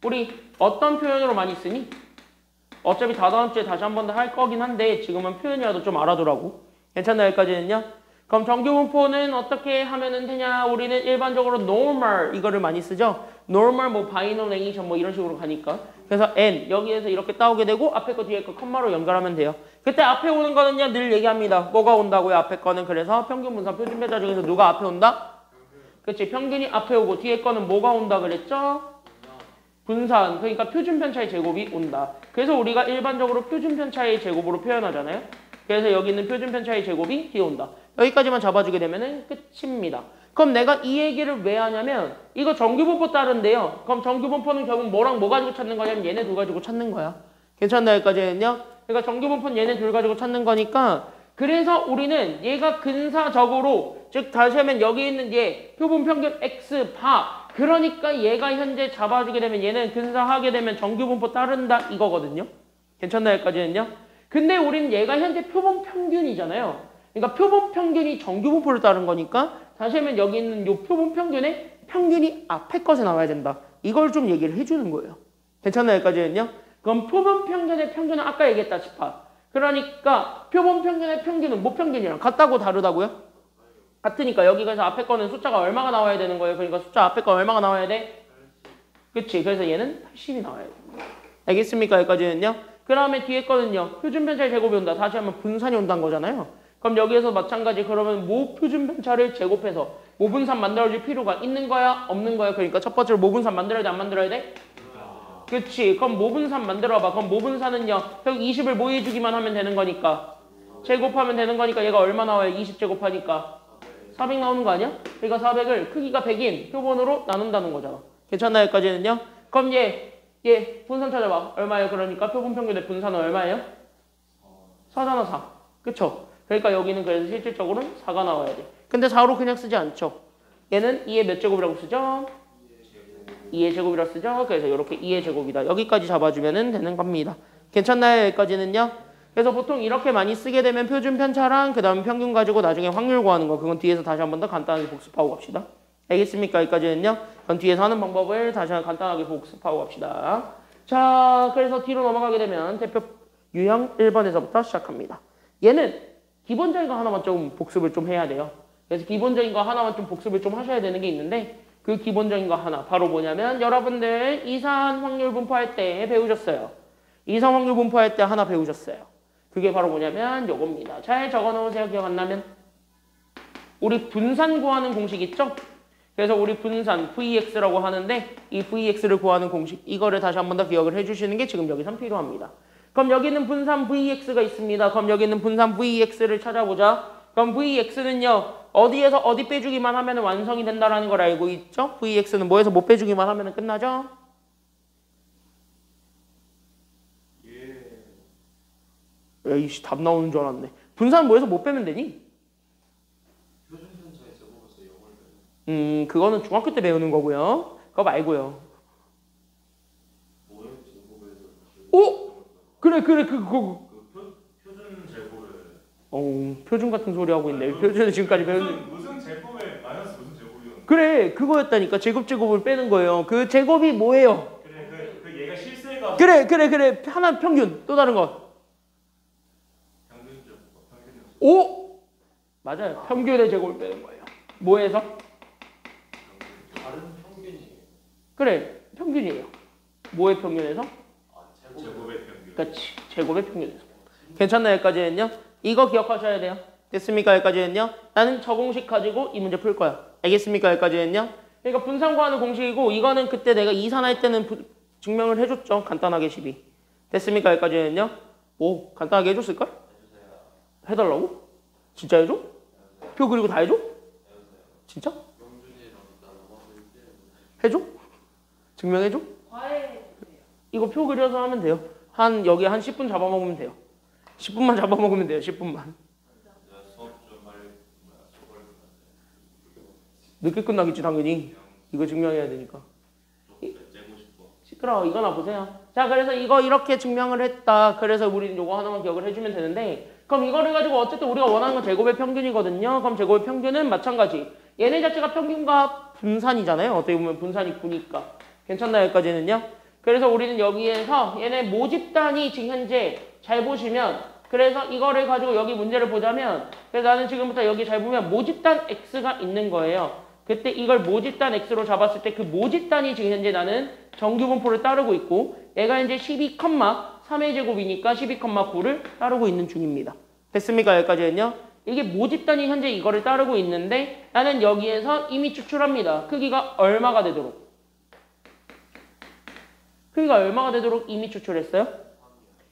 우리 어떤 표현으로 많이 쓰니? 어차피 다다음 주에 다시 한 번 더 할 거긴 한데 지금은 표현이라도 좀 알아두라고. 괜찮나요? 여기까지는요? 그럼 정규분포는 어떻게 하면은 되냐? 우리는 일반적으로 normal 이거를 많이 쓰죠. normal 뭐 binomial 뭐 이런 식으로 가니까. 그래서 n 여기에서 이렇게 따오게 되고 앞에 거 뒤에 거 컴마로 연결하면 돼요. 그때 앞에 오는 거는요 늘 얘기합니다. 뭐가 온다고요? 앞에 거는. 그래서 평균 분산 표준 편차 중에서 누가 앞에 온다? 그치, 평균이 앞에 오고 뒤에 거는 뭐가 온다 그랬죠? 분산. 그러니까 표준 편차의 제곱이 온다. 그래서 우리가 일반적으로 표준 편차의 제곱으로 표현하잖아요. 그래서 여기 있는 표준 편차의 제곱이 뒤에 온다. 여기까지만 잡아주게 되면은 끝입니다. 그럼 내가 이 얘기를 왜 하냐면 이거 정규분포 따른데요. 그럼 정규분포는 결국 뭐랑 뭐 가지고 찾는 거냐면 얘네 둘 가지고 찾는 거야. 괜찮나요? 여기까지는요. 그러니까 정규분포는 얘네 둘 가지고 찾는 거니까 그래서 우리는 얘가 근사적으로 즉 다시 하면 여기 있는 얘 표본 평균 x 바 그러니까 얘가 현재 잡아주게 되면 얘는 근사하게 되면 정규분포 따른다 이거거든요. 괜찮나요? 여기까지는요. 근데 우리는 얘가 현재 표본 평균이잖아요. 그러니까 표본 평균이 정규분포를 따른 거니까 다시 하면 여기 있는 요 표본 평균에 평균이 앞에 것에 나와야 된다. 이걸 좀 얘기를 해주는 거예요. 괜찮나요? 여기까지는요. 그럼 표본 평균의 평균은 아까 얘기했다시피 그러니까 표본 평균의 평균은 뭐 평균이랑 같다고 다르다고요? 같으니까 여기 그래서 앞에 거는 숫자가 얼마가 나와야 되는 거예요. 그러니까 숫자 앞에 거 얼마가 나와야 돼? 그치. 그래서 얘는 80이 나와야 돼. 알겠습니까? 여기까지는요. 그 다음에 뒤에 거는요. 표준 편차의 제곱이 온다. 다시 하면 분산이 온다는 거잖아요. 그럼 여기에서 마찬가지 그러면 모 표준 편차를 제곱해서 모분산 만들어줄 필요가 있는 거야? 없는 거야? 그러니까 첫 번째로 모분산 만들어야 돼? 안 만들어야 돼? 그치. 그럼 모분산 만들어봐. 그럼 모분산은요. 결국 20을 뭐 해주기만 하면 되는 거니까. 제곱하면 되는 거니까 얘가 얼마 나와요? 20 제곱하니까. 400 나오는 거 아니야? 그러니까 400을 크기가 100인 표본으로 나눈다는 거잖아. 괜찮나요? 여기까지는요? 그럼 얘 분산 찾아봐. 얼마예요? 그러니까 표본 평균의 분산은 얼마예요? 4잖아 4. 그쵸? 그러니까 여기는 그래서 실질적으로는 4가 나와야 돼. 근데 4로 그냥 쓰지 않죠. 얘는 2의 몇 제곱이라고 쓰죠? 2의 제곱이라고 쓰죠. 그래서 이렇게 2의 제곱이다. 여기까지 잡아주면 되는 겁니다. 괜찮나요? 여기까지는요? 그래서 보통 이렇게 많이 쓰게 되면 표준 편차랑 그 다음 평균 가지고 나중에 확률 구하는 거 그건 뒤에서 다시 한 번 더 간단하게 복습하고 갑시다. 알겠습니까? 여기까지는요? 그럼 뒤에서 하는 방법을 다시 간단하게 복습하고 갑시다. 자, 그래서 뒤로 넘어가게 되면 대표 유형 1번에서부터 시작합니다. 얘는 기본적인 거 하나만 좀 복습을 좀 해야 돼요. 그래서 기본적인 거 하나만 좀 복습을 좀 하셔야 되는 게 있는데 그 기본적인 거 하나 바로 뭐냐면 여러분들 이산 확률 분포할 때 배우셨어요. 이산 확률 분포할 때 하나 배우셨어요. 그게 바로 뭐냐면 요겁니다. 잘 적어놓으세요. 기억 안 나면. 우리 분산 구하는 공식 있죠? 그래서 우리 분산 VX라고 하는데 이 VX를 구하는 공식 이거를 다시 한 번 더 기억을 해주시는 게 지금 여기선 필요합니다. 그럼 여기는 분산 VX가 있습니다. 그럼 여기는 분산 VX를 찾아보자. 그럼 VX는요. 어디에서 어디 빼주기만 하면 완성이 된다라는 걸 알고 있죠? VX는 뭐에서 못 빼주기만 하면 끝나죠? 에이씨 답 나오는 줄 알았네. 분산 뭐에서 못 빼면 되니? 표준편차의 제곱에서 0을 빼는 그거는 중학교 때 배우는 거고요. 그거 말고요. 뭐의 제곱에서 오! 그래 그거 표준 제곱을 표준 같은 소리 하고 있네. 표준은 지금까지 배우는 무슨 제곱에 마이너스 무슨 제곱이었는데 그래 그거였다니까. 제곱을 빼는 거예요. 그 제곱이 뭐예요? 그래 그 얘가 실수해가 그래 하나 평균 또 다른 거. 평균 오! 맞아요. 평균의 제곱을 빼는 거예요. 뭐에서? 다른 평균이에요. 그래 평균이에요. 뭐의 평균에서? 제곱의 평균. 그렇지. 제곱의 평균에서. 괜찮나요? 여기까지는요? 이거 기억하셔야 돼요. 됐습니까? 여기까지는요? 나는 저 공식 가지고 이 문제 풀 거야. 알겠습니까? 여기까지는요? 그러니까 분산 구하는 공식이고 이거는 그때 내가 이산할 때는 증명을 해줬죠. 간단하게 12. 됐습니까? 여기까지는요? 오 간단하게 해줬을걸? 해달라고? 진짜 해줘? 표 그리고 다 해줘? 진짜? 해줘? 증명해줘? 이거 표 그려서 하면 돼요. 여기 한 10분 잡아먹으면 돼요. 10분만 잡아먹으면 돼요. 10분만. 수업 좀 빨리 늦게 끝나겠지 당연히. 이거 증명해야 되니까. 째고 싶어. 시끄러워. 이거나 보세요. 자 그래서 이거 이렇게 증명을 했다. 그래서 우리는 이거 하나만 기억을 해주면 되는데 그럼 이거를 가지고 어쨌든 우리가 원하는 건 제곱의 평균이거든요. 그럼 제곱의 평균은 마찬가지. 얘네 자체가 평균과 분산이잖아요. 어떻게 보면 분산이 9니까. 괜찮나요? 여기까지는요? 그래서 우리는 여기에서 얘네 모집단이 지금 현재 잘 보시면 그래서 이거를 가지고 여기 문제를 보자면 그래서 나는 지금부터 여기 잘 보면 모집단 X가 있는 거예요. 그때 이걸 모집단 X로 잡았을 때 그 모집단이 지금 현재 나는 정규분포를 따르고 있고 얘가 이제 12,3의 제곱이니까 12,9를 따르고 있는 중입니다. 됐습니까? 여기까지는요? 이게 모집단이 현재 이거를 따르고 있는데 나는 여기에서 이미 추출합니다. 크기가 얼마가 되도록 이미 추출했어요?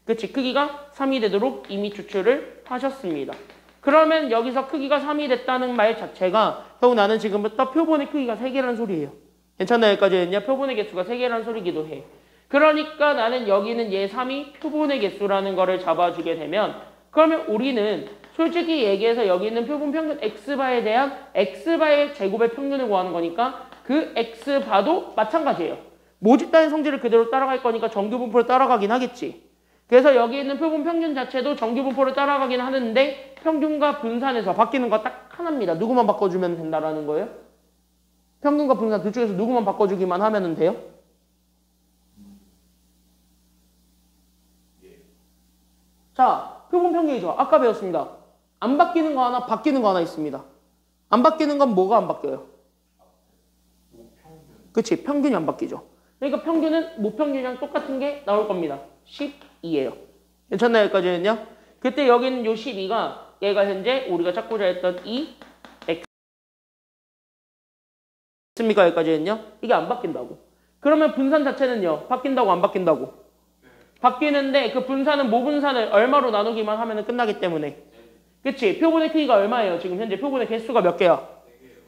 그치 크기가 3이 되도록 이미 추출을 하셨습니다. 그러면 여기서 크기가 3이 됐다는 말 자체가 결국 나는 지금부터 표본의 크기가 3개라는 소리예요. 괜찮나요? 여기까지는요? 표본의 개수가 3개라는 소리기도 해. 그러니까 나는 여기는 얘 3이 표본의 개수라는 거를 잡아주게 되면 그러면 우리는 솔직히 얘기해서 여기 있는 표본 평균 X바에 대한 X바의 제곱의 평균을 구하는 거니까 그 X바도 마찬가지예요. 모집단의 성질을 그대로 따라갈 거니까 정규분포를 따라가긴 하겠지. 그래서 여기 있는 표본 평균 자체도 정규분포를 따라가긴 하는데 평균과 분산에서 바뀌는 거 딱 하나입니다. 누구만 바꿔주면 된다라는 거예요? 평균과 분산 둘 중에서 누구만 바꿔주기만 하면 돼요? 자, 표본 평균이죠. 아까 배웠습니다. 안 바뀌는 거 하나, 바뀌는 거 하나 있습니다. 안 바뀌는 건 뭐가 안 바뀌어요? 그치, 평균이 안 바뀌죠. 그러니까 평균은 모평균이랑 똑같은 게 나올 겁니다. 12예요. 괜찮나요? 여기까지는요? 그때 여기는 요 12가 얘가 현재 우리가 찾고자 했던 이 X 있습니까? 여기까지는요? 이게 안 바뀐다고. 그러면 분산 자체는요? 바뀐다고 안 바뀐다고? 바뀌는데 그 분산은 모분산을 얼마로 나누기만 하면 끝나기 때문에 그치? 표본의 크기가 얼마예요? 지금 현재 표본의 개수가 몇 개야?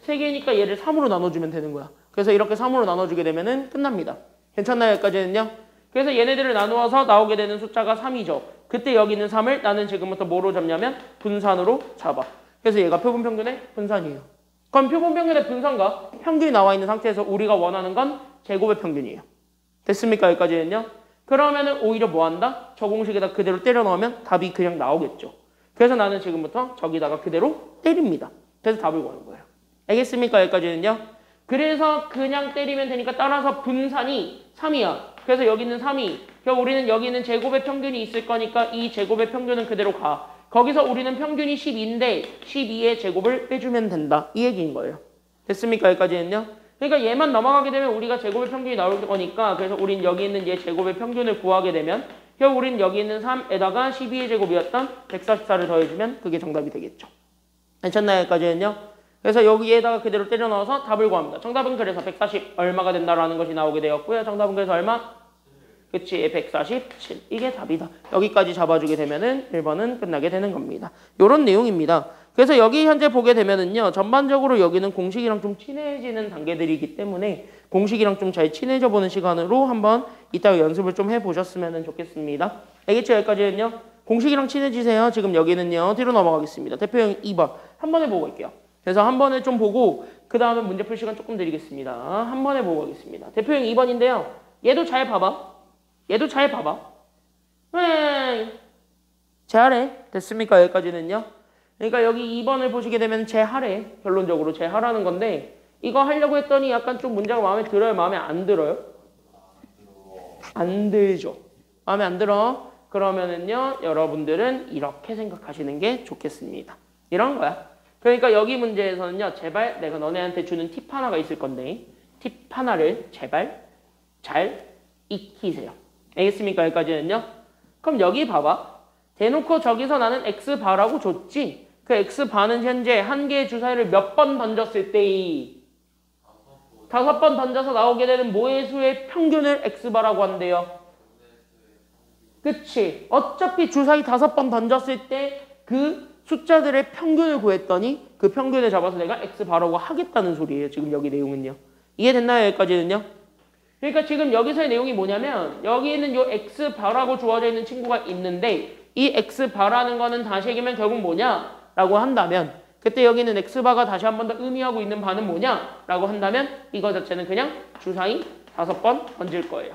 3개니까 얘를 3으로 나눠주면 되는 거야. 그래서 이렇게 3으로 나눠주게 되면은 끝납니다. 괜찮나요? 여기까지는요? 그래서 얘네들을 나누어서 나오게 되는 숫자가 3이죠. 그때 여기 있는 3을 나는 지금부터 뭐로 잡냐면 분산으로 잡아. 그래서 얘가 표본 평균의 분산이에요. 그럼 표본 평균의 분산과 평균이 나와 있는 상태에서 우리가 원하는 건 제곱의 평균이에요. 됐습니까? 여기까지는요? 그러면은 오히려 뭐 한다? 저 공식에다 그대로 때려 넣으면 답이 그냥 나오겠죠. 그래서 나는 지금부터 저기다가 그대로 때립니다. 그래서 답을 구하는 거예요. 알겠습니까? 여기까지는요? 그래서 그냥 때리면 되니까 따라서 분산이 3이야. 그래서 여기 있는 3이. 그래서 우리는 여기 있는 제곱의 평균이 있을 거니까 이 제곱의 평균은 그대로 가. 거기서 우리는 평균이 12인데 12의 제곱을 빼주면 된다. 이 얘기인 거예요. 됐습니까? 여기까지는요? 그러니까 얘만 넘어가게 되면 우리가 제곱의 평균이 나올 거니까 그래서 우린 여기 있는 얘 제곱의 평균을 구하게 되면 그래서 우린 여기 있는 3에다가 12의 제곱이었던 144를 더해주면 그게 정답이 되겠죠. 괜찮나요? 여기까지는요? 그래서 여기에다가 그대로 때려 넣어서 답을 구합니다. 정답은 그래서 140 얼마가 된다라는 것이 나오게 되었고요. 정답은 그래서 얼마? 그치, 147. 이게 답이다. 여기까지 잡아주게 되면은 1번은 끝나게 되는 겁니다. 요런 내용입니다. 그래서 여기 현재 보게 되면은요, 전반적으로 여기는 공식이랑 좀 친해지는 단계들이기 때문에 공식이랑 좀 잘 친해져 보는 시간으로 한번 이따가 연습을 좀 해보셨으면 좋겠습니다. 알겠죠? 여기까지는요. 공식이랑 친해지세요. 지금 여기는요, 뒤로 넘어가겠습니다. 대표형 2번. 한 번에 보고 갈게요. 그래서 한 번에 좀 보고 그 다음에 문제 풀 시간 조금 드리겠습니다. 한 번에 보고 가겠습니다. 대표형 2번인데요. 얘도 잘 봐봐. 얘도 잘 봐봐. 잘해. 됐습니까? 여기까지는요. 그러니까 여기 2번을 보시게 되면 재하래. 결론적으로 재하라는 건데 이거 하려고 했더니 약간 좀 문제가 마음에 들어요? 마음에 안 들어요? 안 들죠. 마음에 안 들어? 그러면은요. 여러분들은 이렇게 생각하시는 게 좋겠습니다. 이런 거야. 그러니까 여기 문제에서는요. 제발 내가 너네한테 주는 팁 하나가 있을 건데 팁 하나를 제발 잘 익히세요. 알겠습니까? 여기까지는요. 그럼 여기 봐봐. 대놓고 저기서 나는 X바라고 줬지. 그 X바는 현재 한 개의 주사위를 몇 번 던졌을 때 5번 던져서 나오게 되는 모의 수의 평균을 X바라고 한대요. 그치? 어차피 주사위 5번 던졌을 때 그 숫자들의 평균을 구했더니 그 평균을 잡아서 내가 X바라고 하겠다는 소리예요. 지금 여기 내용은요. 이해됐나요? 여기까지는요? 그러니까 지금 여기서의 내용이 뭐냐면 여기에는 요 X바라고 주어져 있는 친구가 있는데 이 X바라는 거는 다시 얘기하면 결국 뭐냐? 라고 한다면 그때 여기는 X바가 다시 한 번 더 의미하고 있는 바는 뭐냐? 라고 한다면 이거 자체는 그냥 주사위 5번 던질 거예요.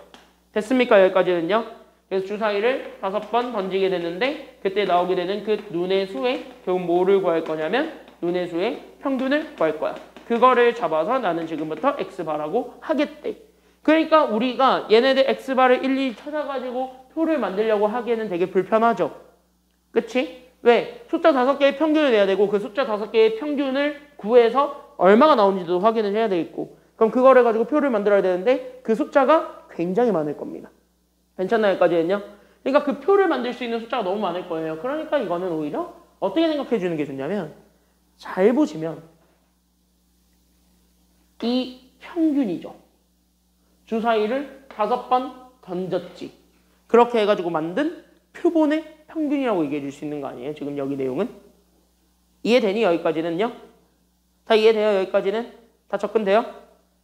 됐습니까? 여기까지는요. 그래서 주사위를 5번 던지게 되는데 그때 나오게 되는 그 눈의 수에 결국 뭐를 구할 거냐면 눈의 수의 평균을 구할 거야. 그거를 잡아서 나는 지금부터 X바라고 하겠대. 그러니까 우리가 얘네들 X바를 일일이 찾아가지고 표를 만들려고 하기에는 되게 불편하죠. 그치? 왜? 숫자 5개의 평균을 내야 되고 그 숫자 5개의 평균을 구해서 얼마가 나오는지도 확인을 해야 되겠고 그럼 그거를 가지고 표를 만들어야 되는데 그 숫자가 굉장히 많을 겁니다. 괜찮나요? 여기까지는요? 그러니까 그 표를 만들 수 있는 숫자가 너무 많을 거예요. 그러니까 이거는 오히려 어떻게 생각해 주는 게 좋냐면 잘 보시면 이 평균이죠. 주사위를 5번 던졌지. 그렇게 해가지고 만든 표본의 평균이라고 얘기해 줄 수 있는 거 아니에요? 지금 여기 내용은. 이해되니? 여기까지는요? 다 이해돼요? 여기까지는? 다 접근돼요?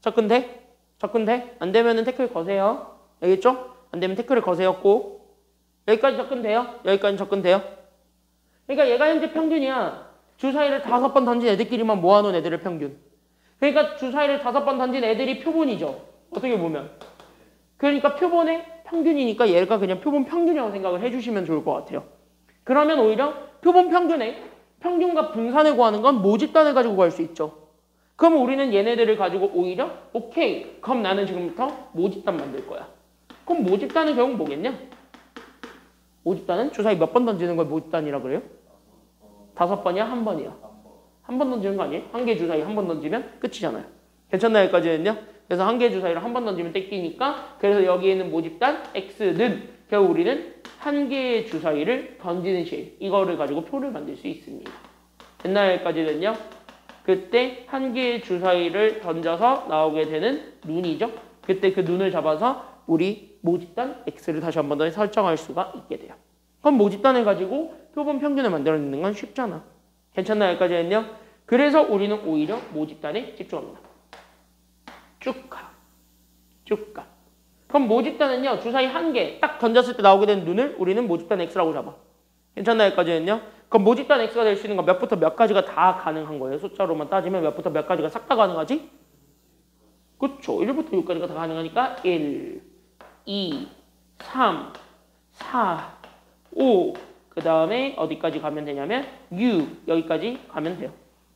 접근돼? 접근돼? 안 되면은 태클 거세요. 알겠죠? 안 되면 태클을 거세요. 꼭. 여기까지 접근돼요? 여기까지 접근돼요? 그러니까 얘가 현재 평균이야. 주사위를 5번 던진 애들끼리만 모아놓은 애들의 평균. 그러니까 주사위를 5번 던진 애들이 표본이죠. 어떻게 보면. 그러니까 표본의 평균이니까 얘가 그냥 표본 평균이라고 생각을 해주시면 좋을 것 같아요. 그러면 오히려 표본 평균의 평균과 분산을 구하는 건 모집단을 가지고 구할 수 있죠. 그럼 우리는 얘네들을 가지고 오히려 오케이. 그럼 나는 지금부터 모집단 만들 거야. 그럼 모집단은 결국 뭐겠냐? 모집단은 주사위 몇 번 던지는 걸 모집단이라 그래요? 5번이야? 1번이야? 1번 던지는 거 아니에요? 한 개 주사위 1번 던지면 끝이잖아요. 괜찮나요? 여기까지는요? 그래서 한 개 주사위를 1번 던지면 땡기니까 그래서 여기에는 모집단 X는 결국 우리는 한 개의 주사위를 던지는 실 이거를 가지고 표를 만들 수 있습니다. 됐나요? 여기까지는요? 그때 한 개의 주사위를 던져서 나오게 되는 눈이죠. 그때 그 눈을 잡아서 우리 모집단 X를 다시 한 번 더 설정할 수가 있게 돼요. 그럼 모집단을 가지고 표본 평균을 만들어내는 건 쉽잖아. 괜찮나요? 여기까지는요? 그래서 우리는 오히려 모집단에 집중합니다. 쭉 가. 쭉 가. 그럼 모집단은요. 주사위 한 개 딱 던졌을 때 나오게 되는 눈을 우리는 모집단 X라고 잡아. 괜찮나요? 여기까지는요? 그럼 모집단 X가 될 수 있는 건 몇부터 몇 가지가 다 가능한 거예요. 숫자로만 따지면 몇부터 몇 가지가 싹 다 가능하지? 그쵸. 1부터 6까지가 다 가능하니까 1, 2, 3, 4, 5 그 다음에 어디까지 가면 되냐면 6 여기까지 가면 돼요.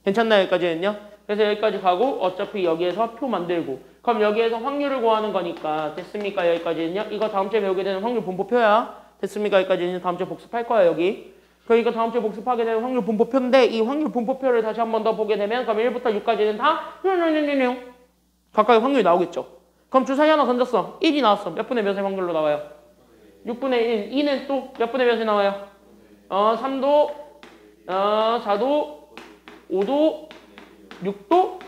괜찮나요? 여기까지는요? 그래서 여기까지 가고 어차피 여기에서 표 만들고 그럼 여기에서 확률을 구하는 거니까 됐습니까? 여기까지는요. 이거 다음 주에 배우게 되는 확률 분포표야. 됐습니까? 여기까지는 다음 주에 복습할 거야 여기. 그러니까 다음 주에 복습하게 되는 확률 분포표인데 이 확률 분포표를 다시 한 번 더 보게 되면 그럼 1부터 6까지는 다 각각의 확률이 나오겠죠. 그럼 주사위 하나 던졌어. 1이 나왔어. 몇 분의 몇의 확률로 나와요? 6분의 1. 2는 또 몇 분의 몇이 나와요? 3도, 4도, 5도, 6도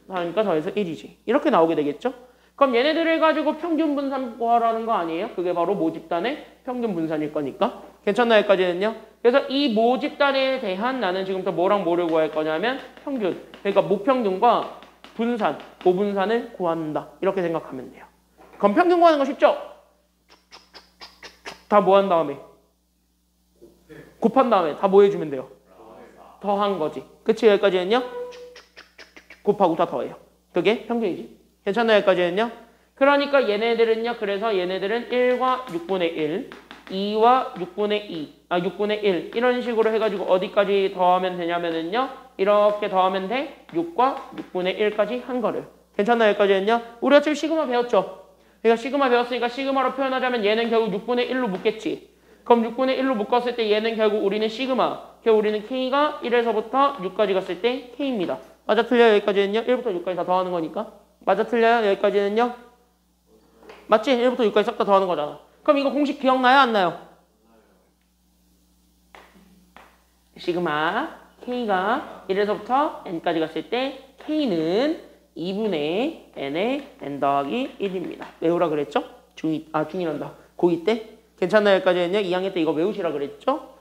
하니까 더해서 1이지. 이렇게 나오게 되겠죠? 그럼 얘네들을 가지고 평균 분산 구하라는 거 아니에요? 그게 바로 모집단의 평균 분산일 거니까. 괜찮나요? 여기까지는요? 그래서 이 모집단에 대한 나는 지금부터 뭐랑 뭐를 구할 거냐면 평균. 그러니까 목평균과 분산, 고분산을 구한다. 이렇게 생각하면 돼요. 그럼 평균 구하는 거 쉽죠? 다 뭐 한 다음에? 곱한 다음에 다 뭐 해주면 돼요? 더한 거지. 그치? 여기까지는요? 곱하고 다 더해요. 그게 평균이지. 괜찮나요? 여기까지는요? 그러니까 얘네들은요. 그래서 얘네들은 1과 6분의 1, 2와 6분의 2, 6분의 1 이런 식으로 해가지고 어디까지 더하면 되냐면은요. 이렇게 더하면 돼. 6과 6분의 1까지 한 거를. 괜찮나요? 여기까지는요? 우리가 지금 시그마 배웠죠? 그러니까 시그마 배웠으니까 시그마로 표현하자면 얘는 결국 6분의 1로 묶겠지. 그럼 6분의 1로 묶었을 때 얘는 결국 우리는 시그마. 결국 우리는 K가 1에서부터 6까지 갔을 때 K입니다. 맞아 틀려요? 여기까지는요? 1부터 6까지 다 더하는 거니까. 맞아 틀려요? 여기까지는요? 맞지? 1부터 6까지 싹 다 더하는 거잖아. 그럼 이거 공식 기억나요? 안 나요? 시그마 K가 1에서부터 N까지 갔을 때 K는 2분의 N의 N 더하기 1입니다. 외우라 그랬죠? 중2란다. 고2 때? 괜찮나요? 여기까지는요? 2학년 때 이거 외우시라 그랬죠?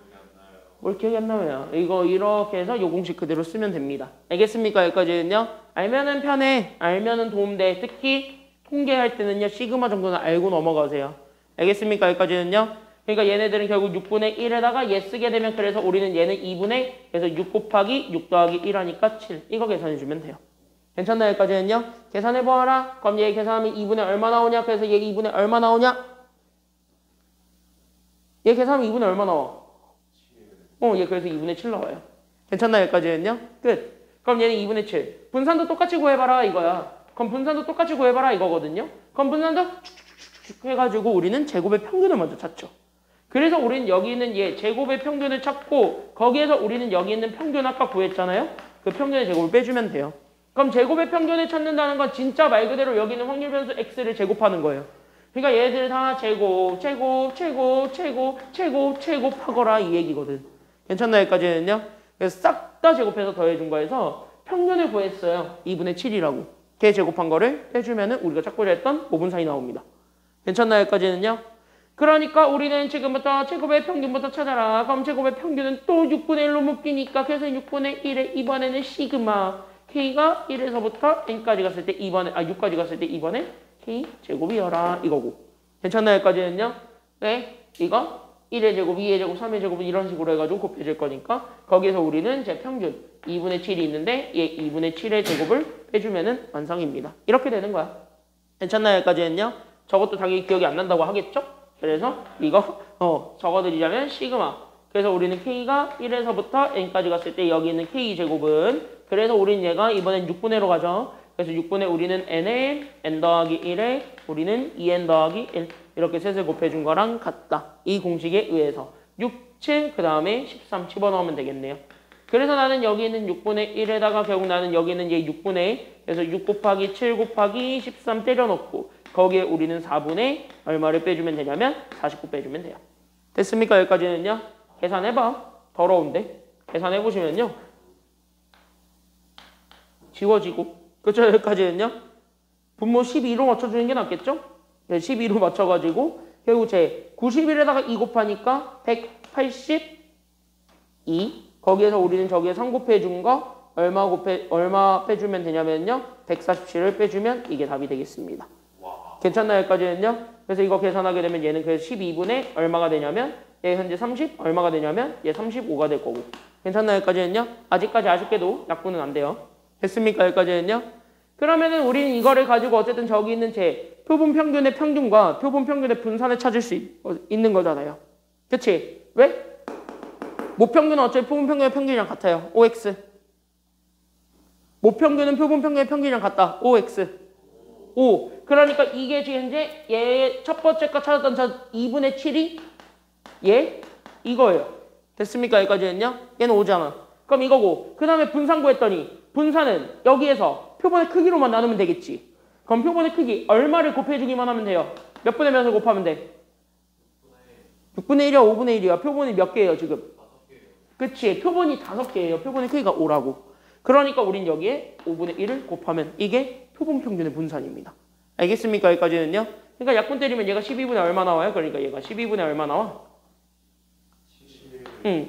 뭘 기억이 안 나요? 이거 이렇게 해서 요 공식 그대로 쓰면 됩니다. 알겠습니까? 여기까지는요? 알면은 편해. 알면은 도움돼. 특히 통계할 때는요. 시그마 정도는 알고 넘어가세요. 알겠습니까? 여기까지는요? 그러니까 얘네들은 결국 6분의 1에다가 얘 쓰게 되면 그래서 우리는 얘는 2분의 그래서 6 곱하기 6 더하기 1 하니까 7. 이거 계산해주면 돼요. 괜찮나요? 여기까지는요? 계산해보아라. 그럼 얘 계산하면 2분의 얼마 나오냐? 그래서 얘 2분의 얼마 나오냐? 얘 계산하면 2분의 얼마 나와? 얘 그래서 2분의 7 나와요. 괜찮나요? 여기까지는요? 끝. 그럼 얘는 2분의 7. 분산도 똑같이 구해봐라 이거야. 그럼 분산도 똑같이 구해봐라 이거거든요. 그럼 분산도 축축축축 해가지고 우리는 제곱의 평균을 먼저 찾죠. 그래서 우리는 여기 있는 얘 제곱의 평균을 찾고 거기에서 우리는 여기 있는 평균 아까 구했잖아요. 그 평균의 제곱을 빼주면 돼요. 그럼 제곱의 평균을 찾는다는 건 진짜 말 그대로 여기 있는 확률 변수 x를 제곱하는 거예요. 그러니까 얘들 다 제곱하거라 이 얘기거든. 괜찮나요? 여기까지는요? 그래서 싹 다 제곱해서 더해준 거에서 평균을 구했어요. 2분의 7이라고. 걔 제곱한 거를 빼주면은 우리가 찾고자 했던 5분산이 나옵니다. 괜찮나요? 여기까지는요? 그러니까 우리는 지금부터 제곱의 평균부터 찾아라. 그럼 제곱의 평균은 또 6분의 1로 묶이니까 그래서 6분의 1에 이번에는 시그마 K가 1에서부터 N까지 갔을 때 6까지 갔을 때 이번에 K 제곱이여라 이거고. 괜찮나요? 여기까지는요? 네, 이거 1의 제곱, 2의 제곱, 3의 제곱은 이런 식으로 해가지고 곱해질 거니까 거기에서 우리는 제 평균 2분의 7이 있는데 얘 2분의 7의 제곱을 빼주면은 완성입니다. 이렇게 되는 거야. 괜찮나요? 여기까지는요? 저것도 당연히 기억이 안 난다고 하겠죠? 그래서 이거 적어드리자면 시그마. 그래서 우리는 K가 1에서부터 N까지 갔을 때 여기 있는 K 제곱은 그래서 우리는 얘가 이번엔 6분의 1로 가죠. 그래서 6분의 우리는 N에 N 더하기 1에 우리는 2N 더하기 1 이렇게 셋을 곱해준 거랑 같다. 이 공식에 의해서 6, 7, 그 다음에 13 집어넣으면 되겠네요. 그래서 나는 여기 있는 6분의 1에다가 결국 나는 여기 있는 얘 6분의 그래서 6 곱하기 7 곱하기 13 때려넣고 거기에 우리는 4분의 얼마를 빼주면 되냐면 49 빼주면 돼요. 됐습니까? 여기까지는요. 계산해봐. 더러운데. 계산해보시면요. 지워지고. 그렇죠? 여기까지는요. 분모 12로 맞춰주는 게 낫겠죠? 12로 맞춰가지고 결국 제 91에다가 2 곱하니까 182 거기에서 우리는 저기에 3 곱해준 거 얼마 빼주면 되냐면요. 147을 빼주면 이게 답이 되겠습니다. 괜찮나요? 여기까지는요. 그래서 이거 계산하게 되면 얘는 그래서 12분의 얼마가 되냐면 얘 현재 30 얼마가 되냐면 얘 35가 될 거고. 괜찮나요? 여기까지는요. 아직까지 아쉽게도 약분은 안 돼요. 됐습니까? 여기까지는요. 그러면은 우리는 이거를 가지고 어쨌든 저기 있는 제 표본 평균의 평균과 표본 평균의 분산을 찾을 수 있는 거잖아요. 그치? 왜? 모평균은 어차피 표본 평균의 평균이랑 같아요. OX. 모평균은 표본평균의 평균이랑 같다. OX. O. 그러니까 이게 지금 현재 얘 첫 번째 거 찾았던 저 2분의 7이 얘 이거예요. 됐습니까? 여기까지는요? 얘는 5잖아. 그럼 이거고 그 다음에 분산 구했더니 분산은 여기에서 표본의 크기로만 나누면 되겠지. 그럼 표본의 크기 얼마를 곱해주기만 하면 돼요? 몇 분의 몇을 곱하면 돼? 6분의 1이야 5분의 1이야. 표본이 몇 개예요 지금? 그치. 표본이 5개예요. 표본의 크기가 5라고. 그러니까 우린 여기에 5분의 1을 곱하면 이게 표본 평균의 분산입니다. 알겠습니까? 여기까지는요? 그러니까 약분 때리면 얘가 12분의 얼마 나와요? 그러니까 얘가 12분의 얼마 나와?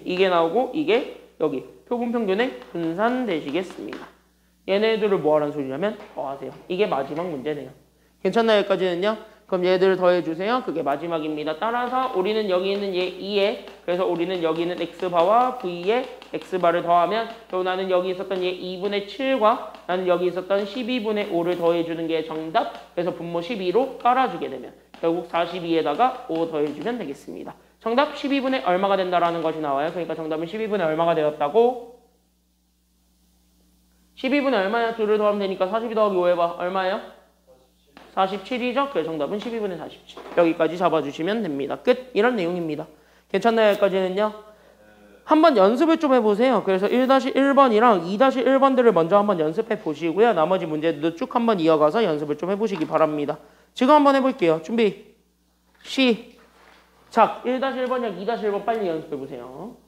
이게 나오고 이게 여기 표본 평균의 분산 되시겠습니다. 얘네들을 뭐하라는 소리냐면 더하세요. 이게 마지막 문제네요. 괜찮나요? 여기까지는요? 그럼 얘들을 더해주세요. 그게 마지막입니다. 따라서 우리는 여기 있는 얘 2에 그래서 우리는 여기 있는 x바와 v에 x바를 더하면 결국 나는 여기 있었던 얘 2분의 7과 나는 여기 있었던 12분의 5를 더해주는 게 정답. 그래서 분모 12로 깔아주게 되면 결국 42에다가 5 더해주면 되겠습니다. 정답 12분의 얼마가 된다라는 것이 나와요. 그러니까 정답은 12분의 얼마가 되었다고? 12분의 얼마야? 둘을 더하면 되니까 42 더하기 5 해봐. 얼마예요? 47이죠? 그래서 정답은 12분의 47. 여기까지 잡아주시면 됩니다. 끝. 이런 내용입니다. 괜찮나요? 여기까지는요? 한번 연습을 좀 해보세요. 그래서 1-1번이랑 2-1번들을 먼저 한번 연습해 보시고요. 나머지 문제들도 쭉 한번 이어가서 연습을 좀 해보시기 바랍니다. 지금 한번 해볼게요. 준비. 시작. 1-1번이랑 2-1번 빨리 연습해 보세요.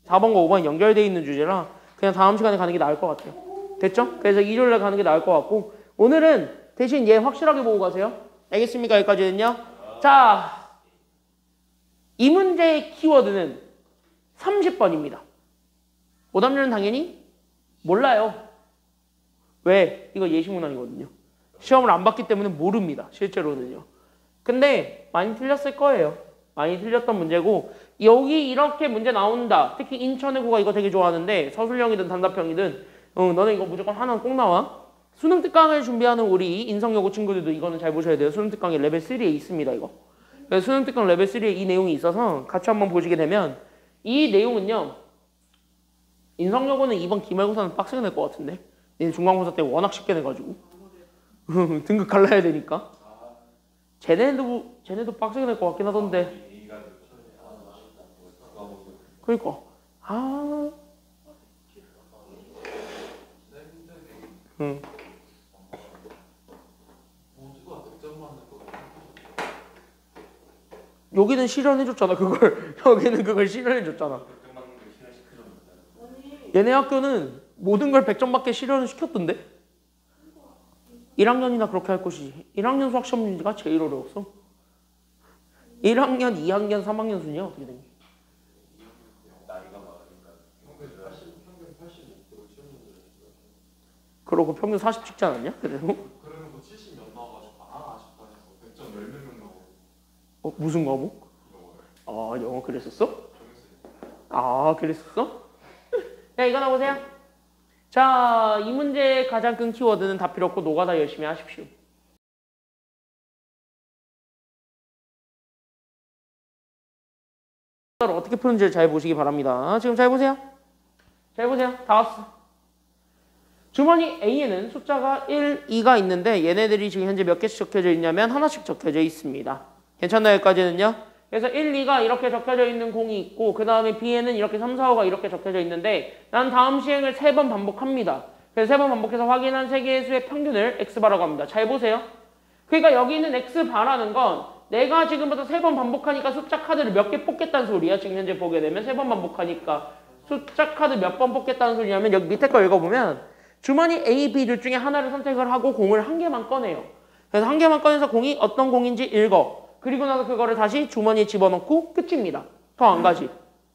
4번과 5번이 연결되어 있는 주제라 그냥 다음 시간에 가는 게 나을 것 같아요. 됐죠? 그래서 일요일에 가는 게 나을 것 같고 오늘은 대신 얘 확실하게 보고 가세요. 알겠습니까? 여기까지는요. 자, 이 문제의 키워드는 30번입니다. 오답률은 당연히 몰라요. 왜? 이거 예시문항이거든요. 시험을 안 봤기 때문에 모릅니다. 실제로는요. 근데 많이 틀렸을 거예요. 많이 틀렸던 문제고 여기 이렇게 문제 나온다. 특히 인천의 구가 이거 되게 좋아하는데 서술형이든 단답형이든 너는 이거 무조건 하나는 꼭 나와. 수능 특강을 준비하는 우리 인성여고 친구들도 이거는 잘 보셔야 돼요. 수능 특강이 레벨 3에 있습니다. 이거. 그래서 수능 특강 레벨 3에 이 내용이 있어서 같이 한번 보시게 되면 이 내용은요. 인성여고는 이번 기말고사는 빡세게 낼 것 같은데 중간고사 때 워낙 쉽게 내가지고 등급 갈라야 되니까 쟤네도 빡세게 낼 것 같긴 하던데 그러니까 여기는 실현해줬잖아 그걸 여기는 그걸 실현해줬잖아 얘네 학교는 모든 걸 100점 밖에 실현을 시켰던데 1학년이나 그렇게 할 것이지 1학년 수학 시험 문제가 제일 어려웠어 1학년, 2학년, 3학년 순위야 어떻게 된 게 그러고 평균 40 찍지 않았냐? 그래도? 그래놓고 70몇 나와가지고 아쉽다 해서 100점 10몇 명 나오고 무슨 과목? 영어 그랬었어? 그랬었어? 야 이거 나보세요. 자, 이 문제의 가장 큰 키워드는 다 필요 없고 노가다 열심히 하십시오. 어떻게 푸는지를 잘 보시기 바랍니다. 지금 잘 보세요. 잘 보세요. 다 왔어. 주머니 A에는 숫자가 1, 2가 있는데 얘네들이 지금 현재 몇 개씩 적혀져 있냐면 하나씩 적혀져 있습니다. 괜찮나요? 여기까지는요? 그래서 1, 2가 이렇게 적혀져 있는 공이 있고 그 다음에 B에는 이렇게 3, 4, 5가 이렇게 적혀져 있는데 난 다음 시행을 3번 반복합니다. 그래서 3번 반복해서 확인한 3개의 수의 평균을 X바라고 합니다. 잘 보세요. 그러니까 여기 있는 X바라는 건 내가 지금부터 3번 반복하니까 숫자 카드를 몇 개 뽑겠다는 소리야. 지금 현재 보게 되면 3번 반복하니까 숫자 카드 몇 번 뽑겠다는 소리냐면 여기 밑에 거 읽어보면 주머니 A, B 둘 중에 하나를 선택을 하고 공을 한 개만 꺼내요. 그래서 한 개만 꺼내서 공이 어떤 공인지 읽어. 그리고 나서 그거를 다시 주머니에 집어넣고 끝입니다. 더 안 가지.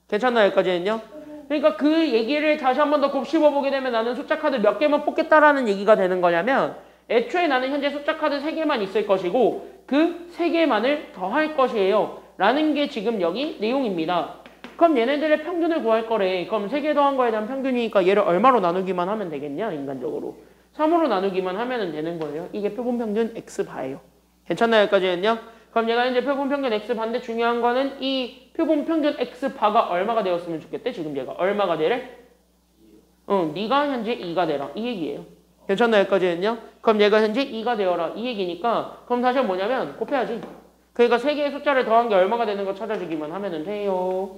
괜찮나요? 여기까지는요? 그러니까 그 얘기를 다시 한 번 더 곱씹어보게 되면 나는 숫자 카드 몇 개만 뽑겠다라는 얘기가 되는 거냐면 애초에 나는 현재 숫자 카드 3개만 있을 것이고 그 3개만을 더할 것이에요. 라는 게 지금 여기 내용입니다. 그럼 얘네들의 평균을 구할 거래. 그럼 3개 더한 거에 대한 평균이니까 얘를 얼마로 나누기만 하면 되겠냐? 인간적으로. 3으로 나누기만 하면 되는 거예요. 이게 표본평균 X바예요. 괜찮나요? 여기까지는요? 그럼 얘가 현재 표본평균 X바인데 중요한 거는 이 표본평균 X바가 얼마가 되었으면 좋겠대? 지금 얘가 얼마가 되래? 네가 현재 2가 되라. 이 얘기예요. 괜찮나요? 여기까지는요? 그럼 얘가 현재 2가 되어라. 이 얘기니까 그럼 다시 뭐냐면 곱해야지. 그러니까 3개의 숫자를 더한 게 얼마가 되는 거 찾아주기만 하면 돼요.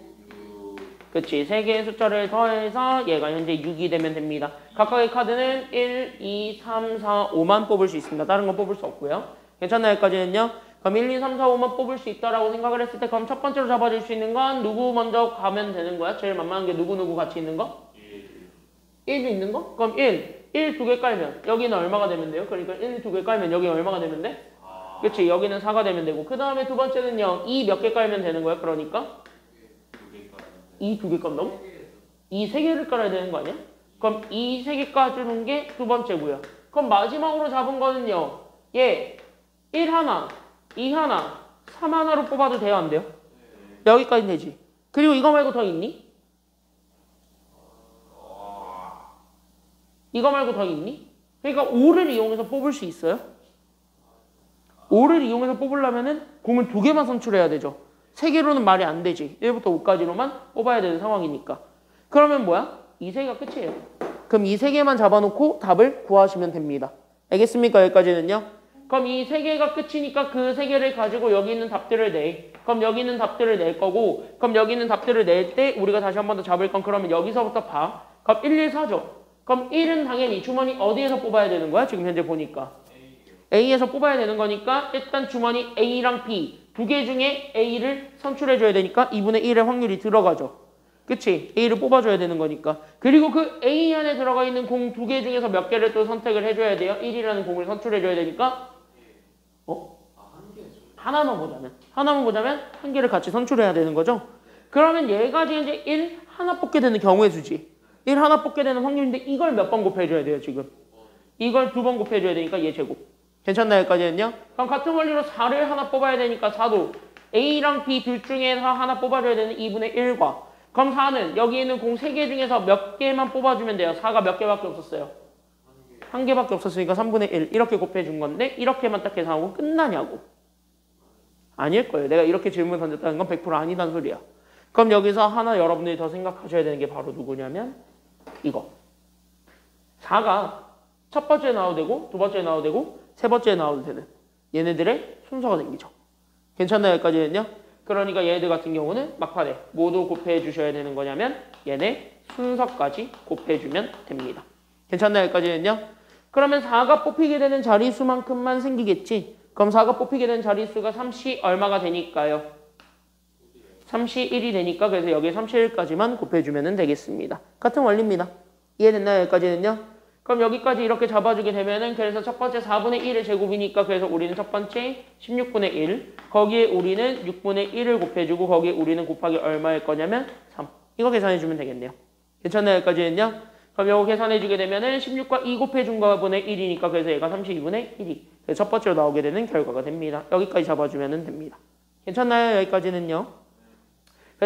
그치. 3개의 숫자를 더해서 얘가 현재 6이 되면 됩니다. 각각의 카드는 1, 2, 3, 4, 5만 뽑을 수 있습니다. 다른 건 뽑을 수 없고요. 괜찮나요? 여기까지는요? 그럼 1, 2, 3, 4, 5만 뽑을 수 있다라고 생각을 했을 때 그럼 첫 번째로 잡아줄 수 있는 건 누구 먼저 가면 되는 거야? 제일 만만한 게 누구 같이 있는 거? 1도 있는 거? 그럼 1 2개 깔면 여기는 얼마가 되면 돼요? 그러니까 1, 2개 깔면 여기 얼마가 되면 돼? 그치. 여기는 4가 되면 되고 그 다음에 두 번째는요. 2 몇 개 깔면 되는 거야? 그러니까 2 2개 깐다고? 2 3개를 깔아야 되는 거 아니야? 그럼 2 3개 까주는 게 두 번째고요. 그럼 마지막으로 잡은 거는요. 얘 1 하나 2 하나 3 하나로 뽑아도 돼요? 안 돼요? 여기까지 되지. 그리고 이거 말고 더 있니? 이거 말고 더 있니? 그러니까 5를 이용해서 뽑을 수 있어요? 5를 이용해서 뽑으려면은 공을 2개만 선출해야 되죠. 3개로는 말이 안 되지. 1부터 5까지로만 뽑아야 되는 상황이니까. 그러면 뭐야? 이 3개가 끝이에요. 그럼 이 3개만 잡아놓고 답을 구하시면 됩니다. 알겠습니까? 여기까지는요? 그럼 이 3개가 끝이니까 그 3개를 가지고 여기 있는 답들을 내. 그럼 여기 있는 답들을 낼 거고 그럼 여기 있는 답들을 낼 때 우리가 다시 한 번 더 잡을 건 그러면 여기서부터 봐. 그럼 1, 1, 4죠. 그럼 1은 당연히 주머니 어디에서 뽑아야 되는 거야? 지금 현재 보니까. A에서 뽑아야 되는 거니까 일단 주머니 A랑 B 두 개 중에 A를 선출해줘야 되니까 2분의 1의 확률이 들어가죠. 그치? A를 뽑아줘야 되는 거니까. 그리고 그 A 안에 들어가 있는 공 2개 중에서 몇 개를 또 선택을 해줘야 돼요. 1이라는 공을 선출해줘야 되니까 하나만 보자면 한 개를 같이 선출해야 되는 거죠. 그러면 얘가 지금 이제 1 하나 뽑게 되는 경우의 수지. 1 하나 뽑게 되는 확률인데 이걸 몇 번 곱해줘야 돼요 지금. 이걸 2번 곱해줘야 되니까 얘 제곱. 괜찮나요 여기까지는요? 그럼 같은 원리로 4를 하나 뽑아야 되니까 4도 A랑 B 둘 중에서 하나 뽑아줘야 되는 2분의 1과 그럼 4는 여기 있는 공 3개 중에서 몇 개만 뽑아주면 돼요. 4가 몇 개밖에 없었어요? 한 개밖에 없었으니까 3분의 1 이렇게 곱해준 건데 이렇게만 딱 계산하고 끝나냐고. 아닐 거예요. 내가 이렇게 질문 던졌다는 건 100% 아니란 소리야. 그럼 여기서 하나 여러분들이 더 생각하셔야 되는 게 바로 누구냐면 이거. 4가 첫 번째 나와도 되고 두 번째 나와도 되고 세 번째 나와도 되는 얘네들의 순서가 생기죠. 괜찮나요? 여기까지는요? 그러니까 얘들 같은 경우는 막판에 모두 곱해 주셔야 되는 거냐면 얘네 순서까지 곱해 주면 됩니다. 괜찮나요? 여기까지는요? 그러면 4가 뽑히게 되는 자릿수만큼만 생기겠지. 그럼 4가 뽑히게 되는 자릿수가 3시 얼마가 되니까요? 3시 1이 되니까 그래서 여기에 31까지만 곱해주면 되겠습니다. 같은 원리입니다. 이해됐나요? 여기까지는요? 그럼 여기까지 이렇게 잡아주게 되면은 그래서 첫 번째 4분의 1의 제곱이니까 그래서 우리는 첫 번째 16분의 1 거기에 우리는 6분의 1을 곱해주고 거기에 우리는 곱하기 얼마일 거냐면 3 이거 계산해주면 되겠네요. 괜찮나요? 여기까지는요? 그럼 이거 계산해주게 되면은 16과 2 곱해준 거분의 1이니까 그래서 얘가 32분의 1이 그래서 첫 번째로 나오게 되는 결과가 됩니다. 여기까지 잡아주면 됩니다. 괜찮나요? 여기까지는요?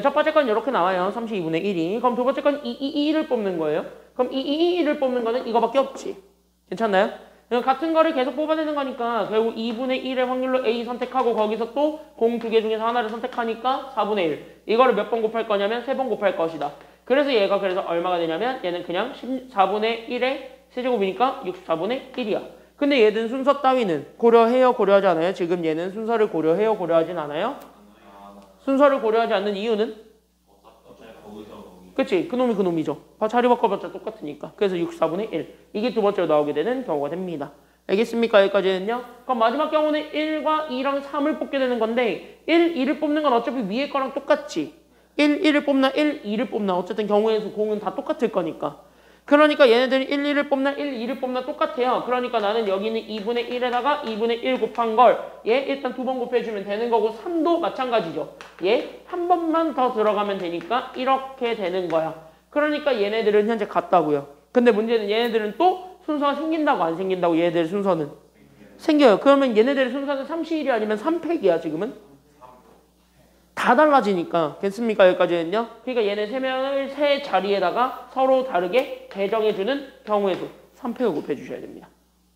첫 번째 건 이렇게 나와요. 32분의 1이. 그럼 두 번째 건 2를 뽑는 거예요. 그럼 2를 뽑는 거는 이거밖에 없지. 괜찮나요? 같은 거를 계속 뽑아내는 거니까 결국 2분의 1의 확률로 A 선택하고 거기서 또 공 2개 중에서 하나를 선택하니까 4분의 1. 이거를 몇 번 곱할 거냐면 3번 곱할 것이다. 그래서 얘가 그래서 얼마가 되냐면 얘는 그냥 4분의 1의 세제곱이니까 64분의 1이야. 근데 얘는 순서 따위는 고려해요? 고려하지 않아요? 지금 얘는 순서를 고려해요? 고려하진 않아요? 순서를 고려하지 않는 이유는? 그치? 그놈이죠. 자리 바꿔봤자 똑같으니까. 그래서 64분의 1. 이게 두 번째로 나오게 되는 경우가 됩니다. 알겠습니까? 여기까지는요? 그럼 마지막 경우는 1과 2랑 3을 뽑게 되는 건데 1, 2를 뽑는 건 어차피 위에 거랑 똑같지. 1, 1을 뽑나 1, 2를 뽑나 어쨌든 경우의 수 공은 다 똑같을 거니까. 그러니까 얘네들이 1, 2를 뽑나 1, 2를 뽑나 똑같아요. 그러니까 나는 여기는 2분의 1에다가 2분의 1 곱한 걸 얘 일단 2번 곱해주면 되는 거고 3도 마찬가지죠. 얘 한 번만 더 들어가면 되니까 이렇게 되는 거야. 그러니까 얘네들은 현재 같다고요. 근데 문제는 얘네들은 또 순서가 생긴다고 안 생긴다고 얘네들 순서는 생겨요. 그러면 얘네들의 순서는 3시일이 아니면 3팩이야 지금은? 다 달라지니까. 됐습니까? 여기까지는요? 그러니까 얘네 세 명을 세 자리에다가 서로 다르게 배정해주는 경우의 수 3팩을 곱해주셔야 됩니다.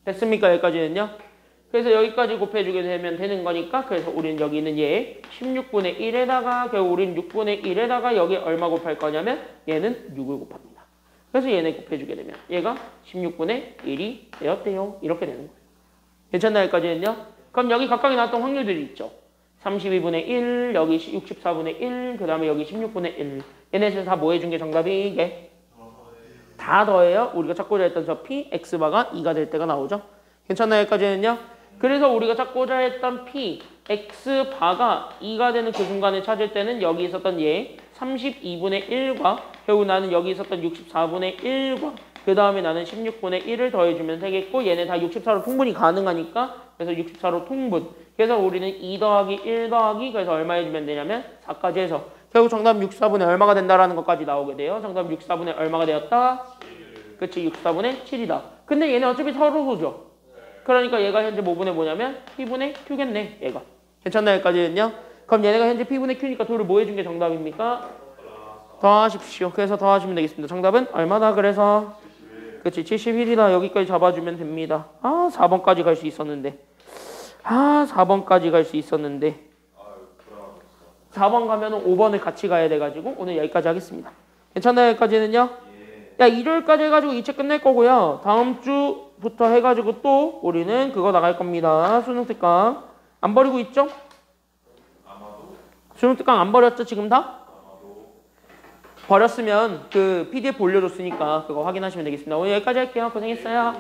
됐습니까? 여기까지는요? 그래서 여기까지 곱해주게 되면 되는 거니까 그래서 우리는 여기 있는 얘 16분의 1에다가 결국 우리는 6분의 1에다가 여기 얼마 곱할 거냐면 얘는 6을 곱합니다. 그래서 얘네 곱해주게 되면 얘가 16분의 1이 되었대요. 이렇게 되는 거예요. 괜찮나요? 여기까지는요? 그럼 여기 각각에 나왔던 확률들이 있죠. 32분의 1, 여기 64분의 1, 그 다음에 여기 16분의 1. 얘네에서 다 뭐 해준 게 정답이 이게? 다 더해요. 우리가 찾고자 했던 저 P, X바가 2가 될 때가 나오죠. 괜찮나요? 여기까지는요? 그래서 우리가 찾고자 했던 P, X바가 2가 되는 그 순간에 찾을 때는 여기 있었던 얘 32분의 1과 결국 나는 여기 있었던 64분의 1과 그 다음에 나는 16분의 1을 더해주면 되겠고 얘네 다 64로 통분이 가능하니까 그래서 64로 통분. 그래서 우리는 2 더하기 1 더하기 그래서 얼마 해주면 되냐면 4까지 해서 결국 정답 64분의 얼마가 된다라는 것까지 나오게 돼요. 정답 64분의 얼마가 되었다? 그치 64분의 7이다. 근데 얘네 어차피 서로 소죠. 그러니까 얘가 현재 뭐분의 뭐냐면 P분의 Q겠네 얘가. 괜찮나요? 여기까지는요? 그럼 얘네가 현재 P분의 Q니까 둘을 뭐 해준 게 정답입니까? 더하십시오. 그래서 더하시면 되겠습니다. 정답은 얼마다 그래서? 그치 71이다. 여기까지 잡아주면 됩니다. 4번까지 갈 수 있었는데 4번까지 갈 수 있었는데 4번 가면은 5번을 같이 가야 돼가지고 오늘 여기까지 하겠습니다. 괜찮나요? 여기까지는요? 야 일요일까지 해가지고 이 책 끝낼 거고요. 다음 주부터 해가지고 또 우리는 그거 나갈 겁니다. 수능 특강 안 버리고 있죠? 수능 특강 안 버렸죠 지금 다? 버렸으면 그 PDF 올려줬으니까 그거 확인하시면 되겠습니다. 오늘 여기까지 할게요. 고생했어요.